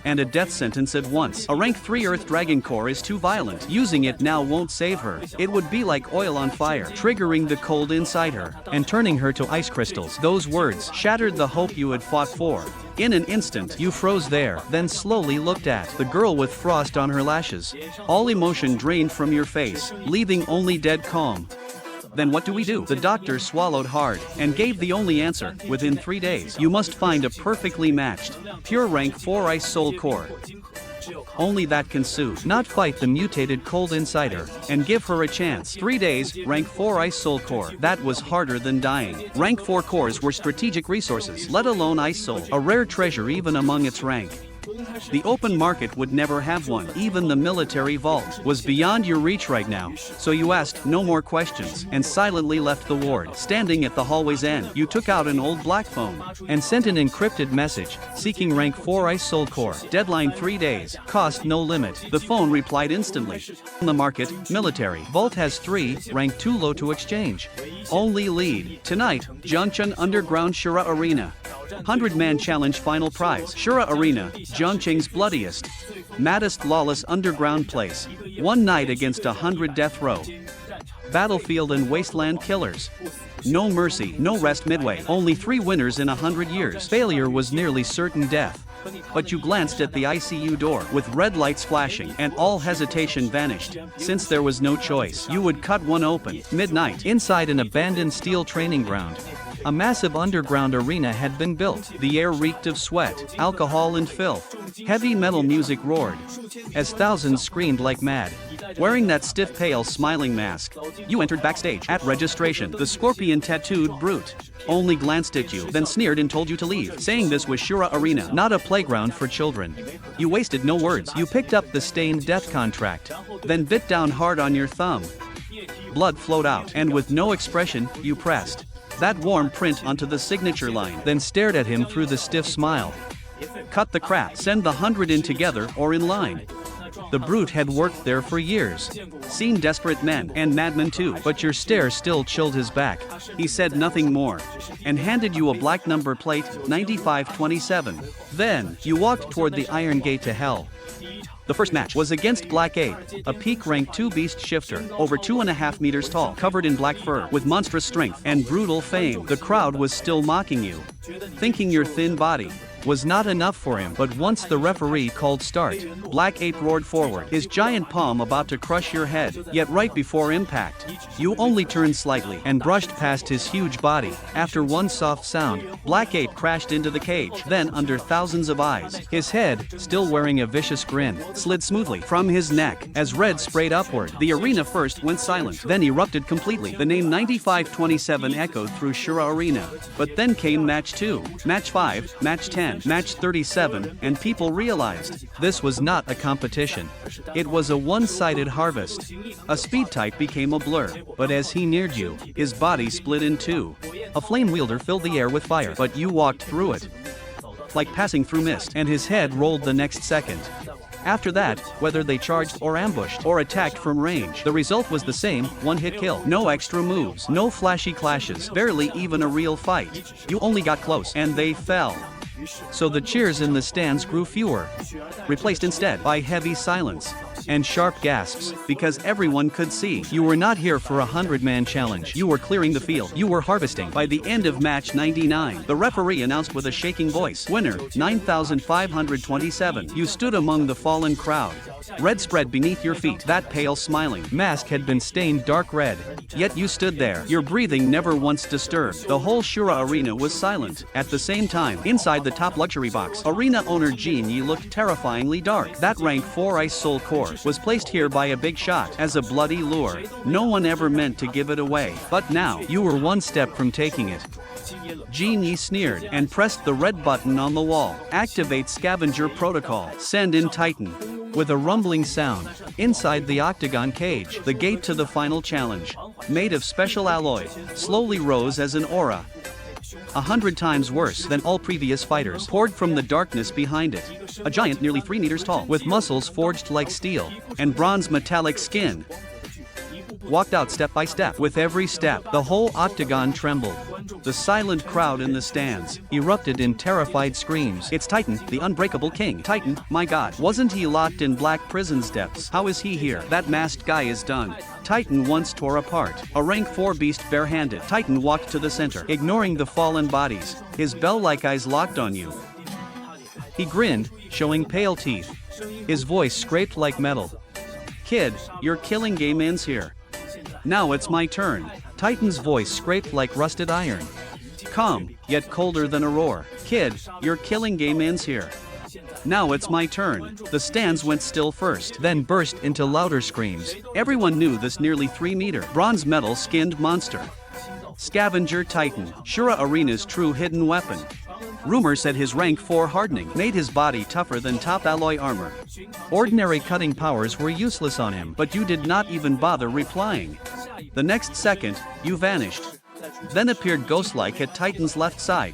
And a death sentence at once. A rank 3 Earth Dragon Core is too violent. Using it now won't save her. It would be like oil on fire, triggering the cold inside her, and turning her to ice crystals. Those words shattered the hope you had fought for. In an instant, you froze there, then slowly looked at the girl with frost on her lashes. All emotion drained from your face, leaving only dead calm. Then what do we do? The doctor swallowed hard and gave the only answer. Within 3 days, you must find a perfectly matched, pure rank 4 Ice Soul Core. Only that can soothe, not fight the mutated cold inside her, and give her a chance. 3 days, rank 4 Ice Soul Core. That was harder than dying. Rank 4 cores were strategic resources, let alone Ice Soul, a rare treasure even among its rank. The open market would never have one. Even the military vault was beyond your reach right now. So you asked no more questions and silently left the ward. Standing at the hallway's end, you took out an old black phone and sent an encrypted message, seeking rank 4 Ice Soul Core. Deadline 3 days, cost no limit. The phone replied instantly. On the market, military. Vault has 3, rank too low to exchange. Only lead. Tonight, Zhengcheng Underground Shura Arena. 100-man challenge final prize. Shura Arena, Zhengcheng's bloodiest, maddest lawless underground place. One night against 100 death row. Battlefield and wasteland killers. No mercy, no rest midway. Only 3 winners in 100 years. Failure was nearly certain death. But you glanced at the ICU door, with red lights flashing, and all hesitation vanished. Since there was no choice, you would cut one open. Midnight, inside an abandoned steel training ground. A massive underground arena had been built. The air reeked of sweat, alcohol and filth. Heavy metal music roared, as thousands screamed like mad. Wearing that stiff pale smiling mask, you entered backstage. At registration, the scorpion-tattooed brute only glanced at you, then sneered and told you to leave, saying this was Shura Arena, not a playground for children. You wasted no words. You picked up the stained death contract, then bit down hard on your thumb. Blood flowed out, and with no expression, you pressed that warm print onto the signature line, then stared at him through the stiff smile. Cut the crap, send the 100 in together or in line. The brute had worked there for years, seen desperate men and madmen too, but your stare still chilled his back. He said nothing more, and handed you a black number plate, 9527. Then, you walked toward the iron gate to hell. The first match was against Black Ape, a peak rank 2 beast shifter, over 2.5 meters tall, covered in black fur, with monstrous strength and brutal fame. The crowd was still mocking you, thinking your thin body was not enough for him. But once the referee called start, Black Ape roared forward, his giant palm about to crush your head. Yet right before impact, you only turned slightly and brushed past his huge body. After one soft sound, Black Ape crashed into the cage. Then, under thousands of eyes, his head, still wearing a vicious grin, slid smoothly from his neck as red sprayed upward. The arena first went silent, then erupted completely. The name 9527 echoed through Shura Arena. But then came match 2, match 5, match 10. Match 37, and people realized this was not a competition. It was a one-sided harvest. A speed type became a blur, but as he neared you, his body split in two. A flame wielder filled the air with fire, but you walked through it like passing through mist, and his head rolled the next second. After that, whether they charged or ambushed or attacked from range, the result was the same, one-hit kill. No extra moves, no flashy clashes, barely even a real fight. You only got close, and they fell. So the cheers in the stands grew fewer, replaced instead by heavy silence and sharp gasps, because everyone could see you were not here for a 100-man challenge. You were clearing the field. You were harvesting. By the end of match 99, the referee announced with a shaking voice, winner, 9527. You stood among the fallen crowd. Red spread beneath your feet. That pale smiling mask had been stained dark red. Yet you stood there, your breathing never once disturbed. The whole Shura Arena was silent. At the same time, inside the top luxury box, arena owner Jin Yi looked terrifyingly dark. That rank 4 Ice Soul Core was placed here by a big shot as a bloody lure. No one ever meant to give it away. But now, you were one step from taking it. Jin Yi sneered and pressed the red button on the wall. Activate scavenger protocol. Send in Titan. With a rumbling sound, inside the octagon cage, the gate to the final challenge, made of special alloy, slowly rose as an aura. 100 times worse than all previous fighters, poured from the darkness behind it. A giant nearly 3 meters tall, with muscles forged like steel, and bronze metallic skin. walked out step by step. With every step, the whole octagon trembled. The silent crowd in the stands erupted in terrified screams. It's Titan, the unbreakable king. Titan, my god. Wasn't he locked in black prison's depths? How is he here? That masked guy is done. Titan once tore apart a rank 4 beast barehanded. Titan walked to the center, ignoring the fallen bodies, his bell-like eyes locked on you. He grinned, showing pale teeth. His voice scraped like metal. Kid, your killing game ends here. Now it's my turn. Titan's voice scraped like rusted iron. Calm, yet colder than a roar. Kid, your killing game ends here. Now it's my turn. The stands went still first, then burst into louder screams. Everyone knew this nearly 3-meter, bronze metal skinned monster. Scavenger Titan, Shura Arena's true hidden weapon. Rumor said his rank 4 hardening made his body tougher than top alloy armor. Ordinary cutting powers were useless on him, but you did not even bother replying. The next second, you vanished. Then appeared ghost-like at Titan's left side.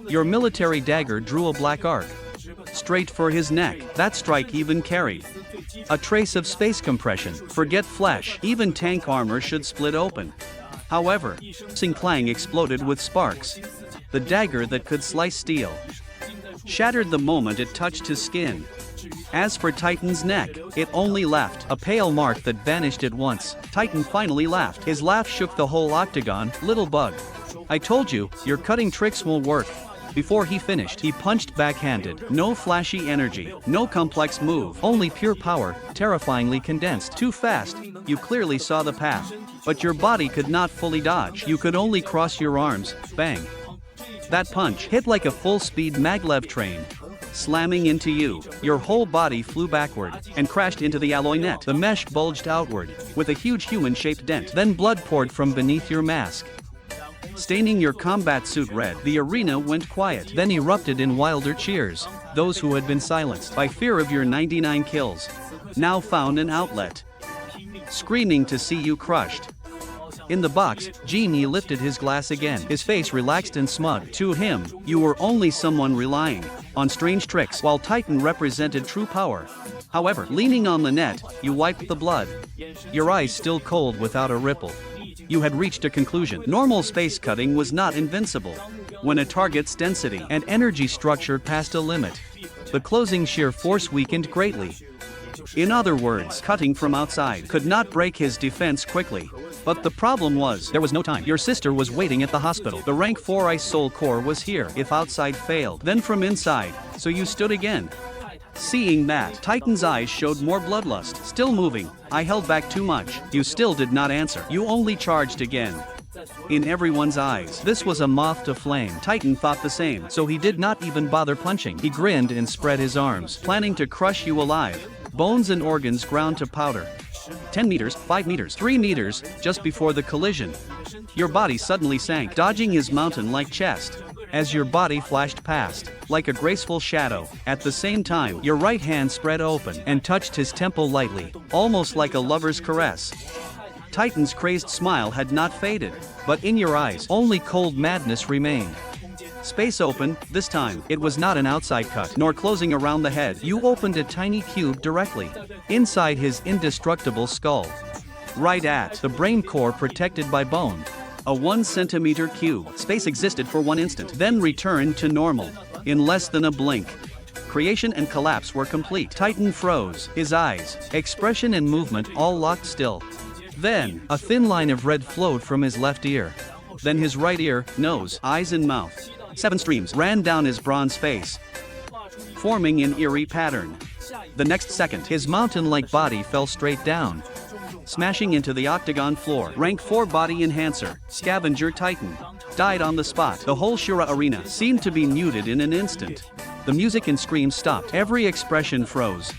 Your military dagger drew a black arc straight for his neck. That strike even carried a trace of space compression. Forget flesh, even tank armor should split open. However, Sing Clang exploded with sparks. The dagger that could slice steel shattered the moment it touched his skin. As for Titan's neck, it only left a pale mark that vanished at once. Titan finally laughed. His laugh shook the whole octagon. Little bug. I told you, your cutting tricks won't work. Before he finished, he punched backhanded. No flashy energy, no complex move, only pure power, terrifyingly condensed. Too fast, you clearly saw the path. But your body could not fully dodge. You could only cross your arms. Bang. That punch hit like a full-speed maglev train, slamming into you. Your whole body flew backward and crashed into the alloy net. The mesh bulged outward, with a huge human-shaped dent. Then blood poured from beneath your mask, staining your combat suit red. The arena went quiet, then erupted in wilder cheers. Those who had been silenced by fear of your 99 kills now found an outlet, screaming to see you crushed. In the box, Genie lifted his glass again, his face relaxed and smug. To him, you were only someone relying on strange tricks, while Titan represented true power. However, leaning on the net, you wiped the blood, your eyes still cold without a ripple. You had reached a conclusion. Normal space cutting was not invincible. When a target's density and energy structure passed a limit, the closing shear force weakened greatly. In other words, cutting from outside could not break his defense quickly. But the problem was, there was no time. Your sister was waiting at the hospital. The rank 4 Ice Soul Core was here. If outside failed, then from inside. So you stood again. Seeing that, Titan's eyes showed more bloodlust. Still moving. I held back too much. You still did not answer. You only charged again. In everyone's eyes, this was a moth to flame. Titan thought the same, so he did not even bother punching. He grinned and spread his arms, planning to crush you alive. Bones and organs ground to powder. 10 meters, 5 meters, 3 meters, just before the collision. Your body suddenly sank, dodging his mountain-like chest, as your body flashed past, like a graceful shadow. At the same time, your right hand spread open and touched his temple lightly, almost like a lover's caress. Titan's crazed smile had not faded, but in your eyes, only cold madness remained. Space open, this time, it was not an outside cut, nor closing around the head. You opened a tiny cube directly inside his indestructible skull. Right at the brain core protected by bone. A 1 centimeter cube. Space existed for 1 instant, then returned to normal. In less than a blink, creation and collapse were complete. Titan froze, his eyes, expression and movement all locked still. Then, a thin line of red flowed from his left ear. Then his right ear, nose, eyes and mouth. 7 streams ran down his bronze face, forming an eerie pattern. The next second, his mountain-like body fell straight down, smashing into the octagon floor. Rank 4 body enhancer, Scavenger Titan, died on the spot. The whole Shura Arena seemed to be muted in an instant. The music and screams stopped. Every expression froze.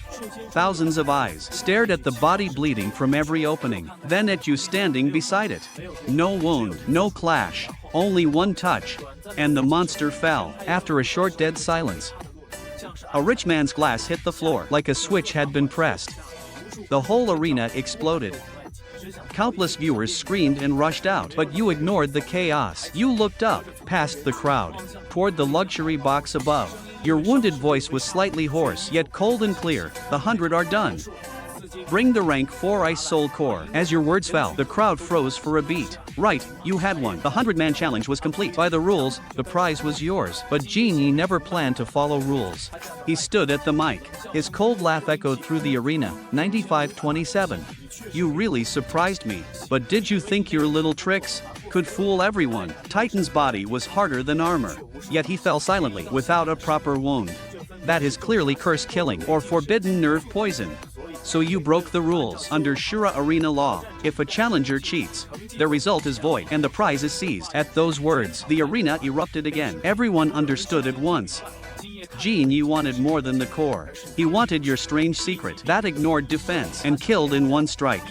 Thousands of eyes stared at the body bleeding from every opening, then at you standing beside it. No wound, no clash, only one touch, and the monster fell. After a short dead silence, a rich man's glass hit the floor like a switch had been pressed. The whole arena exploded. Countless viewers screamed and rushed out, but you ignored the chaos. You looked up, past the crowd, toward the luxury box above. Your wounded voice was slightly hoarse, yet cold and clear. The 100 are done. Bring the rank 4 Ice Soul Core. As your words fell, the crowd froze for a beat. Right, you had one. The 100-man challenge was complete. By the rules, the prize was yours. But Genie never planned to follow rules. He stood at the mic. His cold laugh echoed through the arena. 95-27. You really surprised me. But did you think your little tricks could fool everyone? Titan's body was harder than armor. Yet he fell silently, without a proper wound. That is clearly curse killing or forbidden nerve poison. So you broke the rules. Under Shura Arena law, if a challenger cheats, the result is void and the prize is seized. At those words, the arena erupted again. Everyone understood at once. Genie wanted more than the core. He wanted your strange secret that ignored defense and killed in one strike.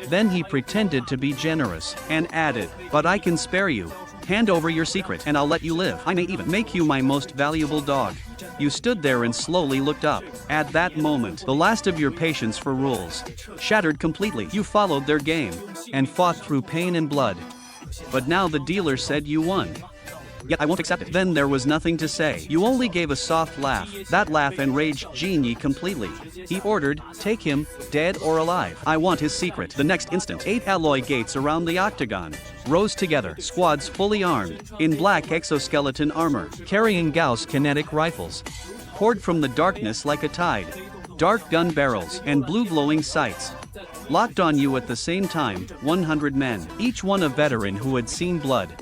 Then he pretended to be generous and added, "But I can spare you. Hand over your secret and I'll let you live. I may even make you my most valuable dog." You stood there and slowly looked up. At that moment, the last of your patience for rules shattered completely. You followed their game and fought through pain and blood. But now the dealer said you won. Yet I won't accept it. Then there was nothing to say. You only gave a soft laugh. That laugh enraged Genie completely. He ordered, "Take him, dead or alive. I want his secret." The next instant, 8 alloy gates around the octagon rose together, squads fully armed, in black exoskeleton armor, carrying Gauss kinetic rifles, poured from the darkness like a tide. Dark gun barrels and blue glowing sights locked on you at the same time. 100 men, each one a veteran who had seen blood.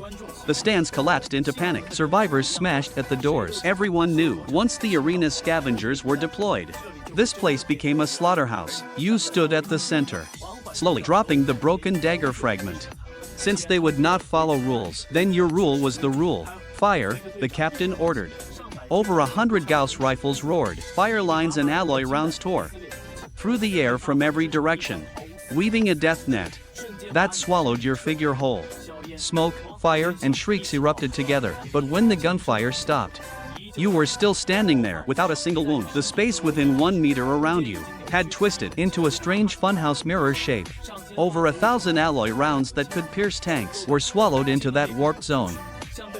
The stands collapsed into panic. Survivors smashed at the doors. Everyone knew, once the arena's scavengers were deployed, this place became a slaughterhouse. You stood at the center, slowly dropping the broken dagger fragment. Since they would not follow rules, then your rule was the rule. Fire, the captain ordered. Over 100 Gauss rifles roared. Fire lines and alloy rounds tore through the air from every direction, weaving a death net that swallowed your figure whole. Smoke, fire, and shrieks erupted together, but when the gunfire stopped, you were still standing there without a single wound. The space within 1 meter around you had twisted into a strange funhouse mirror shape. Over 1,000 alloy rounds that could pierce tanks were swallowed into that warped zone,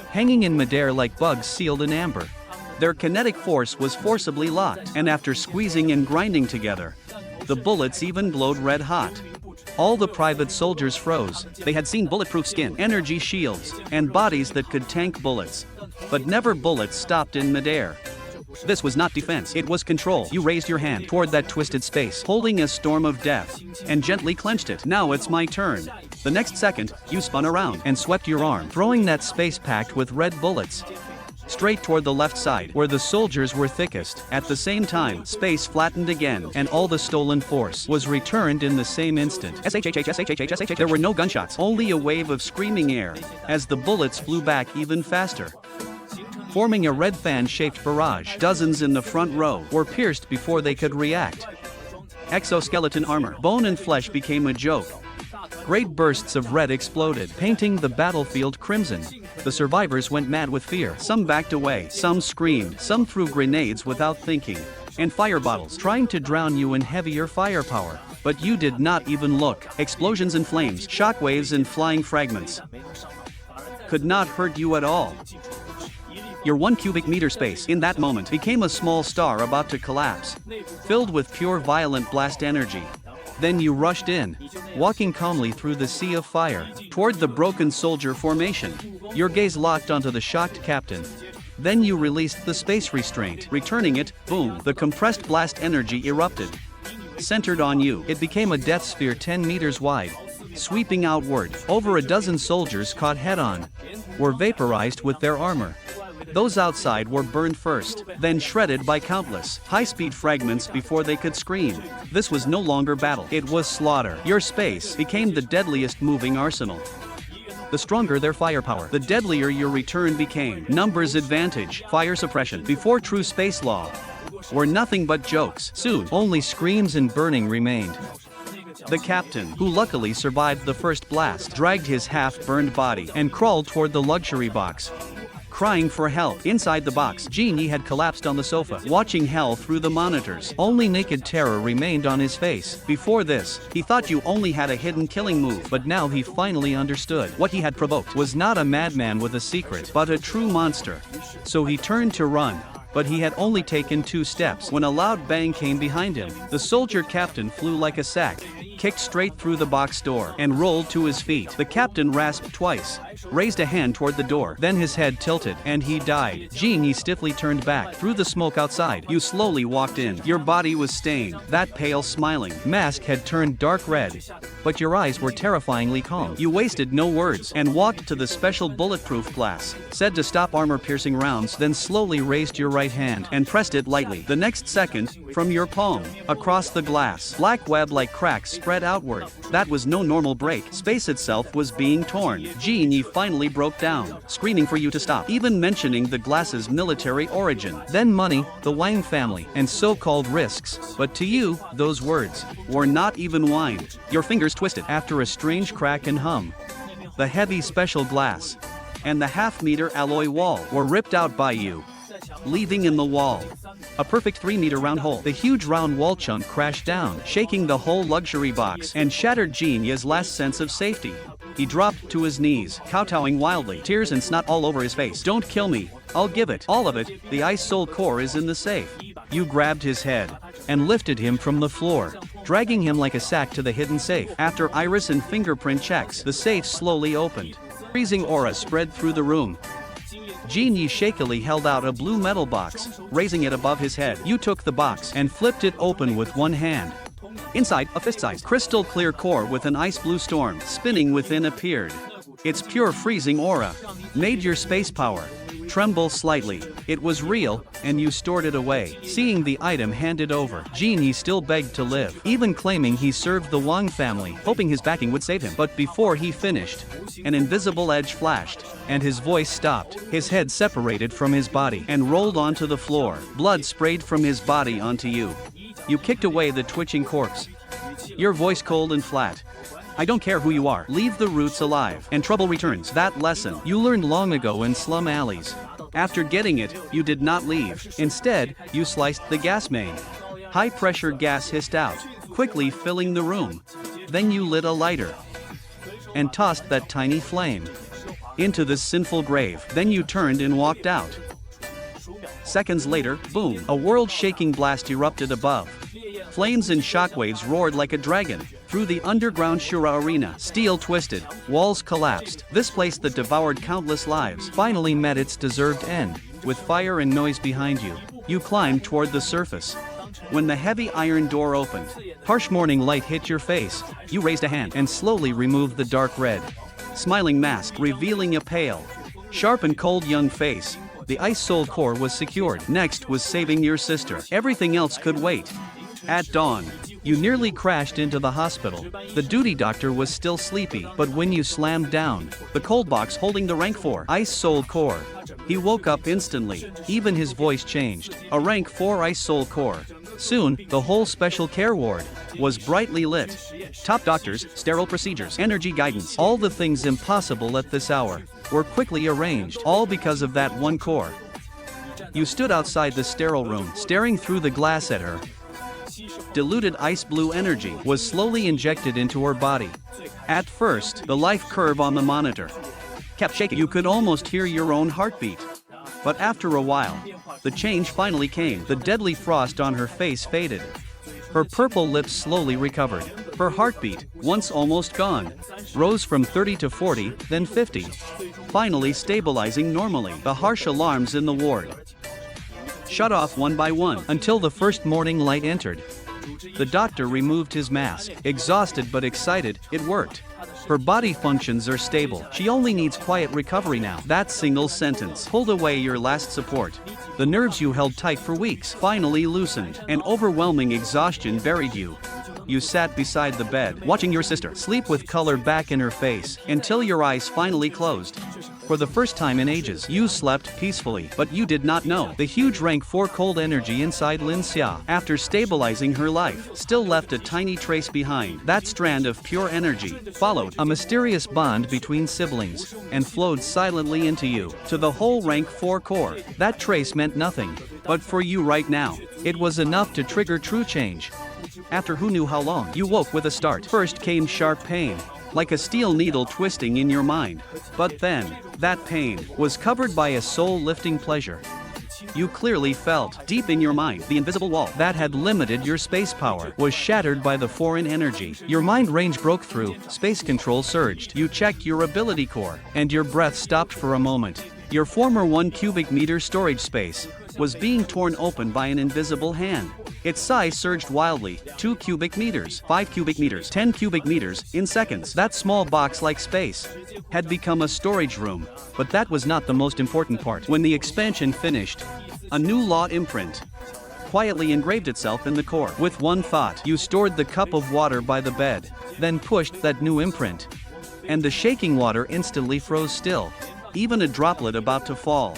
hanging in midair like bugs sealed in amber. Their kinetic force was forcibly locked, and after squeezing and grinding together, the bullets even glowed red hot. All the private soldiers froze. They had seen bulletproof skin, energy shields, and bodies that could tank bullets. But never bullets stopped in midair. This was not defense, it was control. You raised your hand toward that twisted space, holding a storm of death, and gently clenched it. Now it's my turn. The next second, you spun around and swept your arm, throwing that space packed with red bullets straight toward the left side, where the soldiers were thickest. At the same time, space flattened again, and all the stolen force was returned in the same instant. SHHH. There were no gunshots, only a wave of screaming air, as the bullets flew back even faster, forming a red fan-shaped barrage. Dozens in the front row were pierced before they could react. Exoskeleton armor, bone and flesh became a joke. Great bursts of red exploded, painting the battlefield crimson. The survivors went mad with fear. Some backed away, some screamed, some threw grenades without thinking, and fire bottles, trying to drown you in heavier firepower. But you did not even look. Explosions and flames, shockwaves and flying fragments could not hurt you at all. Your 1 cubic meter space, in that moment, became a small star about to collapse, filled with pure violent blast energy. Then you rushed in, walking calmly through the sea of fire, toward the broken soldier formation. Your gaze locked onto the shocked captain. Then you released the space restraint. Returning it, boom, the compressed blast energy erupted. Centered on you, it became a death sphere 10 meters wide, sweeping outward. Over a dozen soldiers caught head-on, were vaporized with their armor. Those outside were burned first, then shredded by countless high-speed fragments before they could scream. This was no longer battle, it was slaughter. Your space became the deadliest moving arsenal. The stronger their firepower, the deadlier your return became. Numbers advantage, fire suppression, before true space law, were nothing but jokes. Soon, only screams and burning remained. The captain, who luckily survived the first blast, dragged his half-burned body and crawled toward the luxury box, crying for help. Inside the box, Genie had collapsed on the sofa, watching hell through the monitors. Only naked terror remained on his face. Before this, he thought you only had a hidden killing move, but now he finally understood. What he had provoked was not a madman with a secret, but a true monster. So he turned to run, But he had only taken 2 steps when a loud bang came behind him. The soldier captain flew like a sack, kicked straight through the box door, and rolled to his feet. The captain rasped twice, raised a hand toward the door, then his head tilted, and he died. Genie stiffly turned back. Through the smoke outside, you slowly walked in. Your body was stained. That pale smiling mask had turned dark red, but your eyes were terrifyingly calm. You wasted no words and walked to the special bulletproof glass, said to stop armor-piercing rounds, then slowly raised your right hand and pressed it lightly. The next second, from your palm, across the glass, black web-like cracks spread outward. That was no normal break. Space itself was being torn. Genie finally broke down, screaming for you to stop, even mentioning the glass's military origin. Then money, the Wang family, and so-called risks. But to you, those words were not even wine. Your fingers twisted after a strange crack and hum. The heavy special glass and the half-meter alloy wall were ripped out by you, leaving in the wall a perfect 3-meter round hole. The huge round wall chunk crashed down, shaking the whole luxury box, and shattered Genie's last sense of safety. He dropped to his knees, kowtowing wildly, tears and snot all over his face. Don't kill me. I'll give it. All of it. The ice soul core is in the safe. You grabbed his head and lifted him from the floor, dragging him like a sack to the hidden safe. After iris and fingerprint checks, the safe slowly opened. Freezing aura spread through the room. Genie shakily held out a blue metal box, raising it above his head. You took the box and flipped it open with one hand. Inside, a fist-sized, crystal-clear core with an ice-blue storm spinning within appeared. Its pure freezing aura made your space power tremble slightly. It was real, and you stored it away. Seeing the item handed over, Genie still begged to live, even claiming he served the Wang family, hoping his backing would save him. But before he finished, an invisible edge flashed, and his voice stopped. His head separated from his body and rolled onto the floor. Blood sprayed from his body onto you. You kicked away the twitching corpse, your voice cold and flat. I don't care who you are. Leave the roots alive, and trouble returns. That lesson you learned long ago in slum alleys. After getting it, you did not leave. Instead, you sliced the gas main. High-pressure gas hissed out, quickly filling the room. Then you lit a lighter and tossed that tiny flame into the sinful grave. Then you turned and walked out. Seconds later, boom, a world-shaking blast erupted above. Flames and shockwaves roared like a dragon through the underground Shura Arena. Steel twisted, walls collapsed. This place that devoured countless lives finally met its deserved end. With fire and noise behind you, you climbed toward the surface. When the heavy iron door opened, harsh morning light hit your face. You raised a hand and slowly removed the dark red, smiling mask, revealing a pale, sharp and cold young face. The ice soul core was secured. Next was saving your sister. Everything else could wait. At dawn, you nearly crashed into the hospital. The duty doctor was still sleepy, but when you slammed down the cold box holding the rank 4 ice soul core, he woke up instantly. Even his voice changed. A rank 4 ice soul core. Soon, the whole special care ward was brightly lit. Top doctors, sterile procedures, energy guidance, all the things impossible at this hour were quickly arranged, all because of that one core. You stood outside the sterile room, staring through the glass at her. Diluted ice blue energy was slowly injected into her body. At first, the life curve on the monitor kept shaking. You could almost hear your own heartbeat. But after a while, the change finally came. The deadly frost on her face faded. Her purple lips slowly recovered. Her heartbeat, once almost gone, rose from 30 to 40, then 50, finally stabilizing normally. The harsh alarms in the ward shut off one by one until the first morning light entered. The doctor removed his mask. Exhausted but excited, it worked. Her body functions are stable. She only needs quiet recovery now. That single sentence pulled away your last support. The nerves you held tight for weeks finally loosened. An overwhelming exhaustion buried you. You sat beside the bed, watching your sister sleep with color back in her face, until your eyes finally closed. For the first time in ages, you slept peacefully, but you did not know the huge rank 4 cold energy inside Lin Xiao, after stabilizing her life, still left a tiny trace behind. That strand of pure energy followed a mysterious bond between siblings and flowed silently into you, to the whole rank 4 core. That trace meant nothing, but for you right now, it was enough to trigger true change. After who knew how long, you woke with a start. First came sharp pain, like a steel needle twisting in your mind. But then, that pain was covered by a soul-lifting pleasure. You clearly felt, deep in your mind, the invisible wall that had limited your space power was shattered by the foreign energy. Your mind range broke through, space control surged. You checked your ability core, and your breath stopped for a moment. Your former 1 cubic meter storage space was being torn open by an invisible hand. Its size surged wildly, 2 cubic meters, 5 cubic meters, 10 cubic meters, in seconds. That small box-like space had become a storage room, but that was not the most important part. When the expansion finished, a new law imprint quietly engraved itself in the core. With one thought, you stored the cup of water by the bed, then pushed that new imprint, and the shaking water instantly froze still. Even a droplet about to fall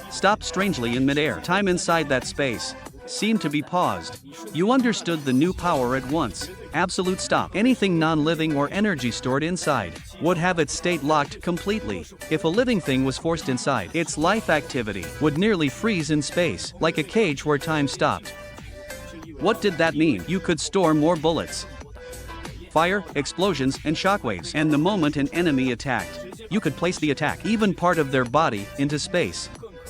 stopped strangely in midair. Time inside that space seemed to be paused. You understood the new power at once. Absolute stop. Anything non-living or energy stored inside would have its state locked completely. If a living thing was forced inside, its life activity would nearly freeze in space, like a cage where time stopped. What did that mean? You could store more bullets, fire, explosions, and shockwaves. And the moment an enemy attacked, you could place the attack, even part of their body, into space.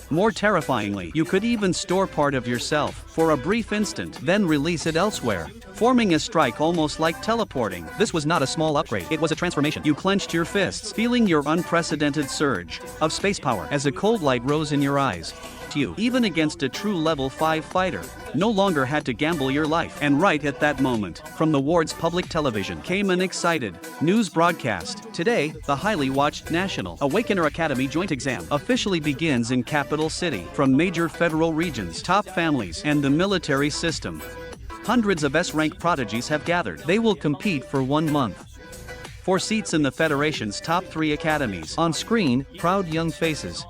More terrifyingly, you could even store part of yourself for a brief instant, then release it elsewhere, forming a strike almost like teleporting. This was not a small upgrade, it was a transformation. You clenched your fists, feeling your unprecedented surge of space power as a cold light rose in your eyes. You, even against a true level 5 fighter, no longer had to gamble your life. And right at that moment, from the ward's public television came an excited news broadcast. Today, the highly watched National Awakener Academy joint exam officially begins in Capital City. From major federal regions, top families, and the military system, hundreds of S-rank prodigies have gathered. They will compete for 1 month for seats in the Federation's top 3 academies. On screen, proud young faces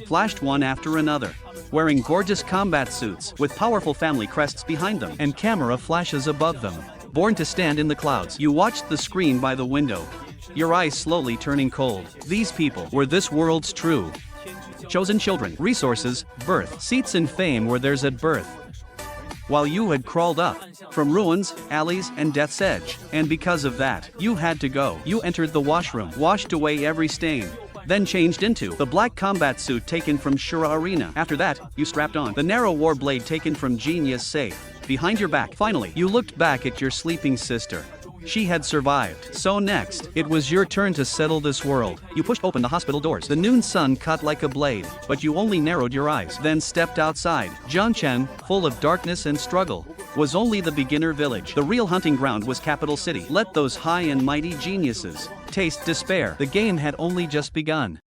flashed one after another, wearing gorgeous combat suits with powerful family crests behind them and camera flashes above them. Born to stand in the clouds, you watched the screen by the window, your eyes slowly turning cold. These people were this world's true chosen children. Resources, birth, seats and fame were theirs at birth, while you had crawled up from ruins, alleys, and death's edge. And because of that, you had to go. You entered the washroom, washed away every stain, then changed into the black combat suit taken from Shura Arena. After that, you strapped on the narrow war blade taken from Genius safe behind your back. Finally, you looked back at your sleeping sister. She had survived. So next, it was your turn to settle this world. You pushed open the hospital doors. The noon sun cut like a blade, but you only narrowed your eyes, then stepped outside. Zhangchen, full of darkness and struggle, was only the beginner village. The real hunting ground was Capital City. Let those high and mighty geniuses taste despair. The game had only just begun.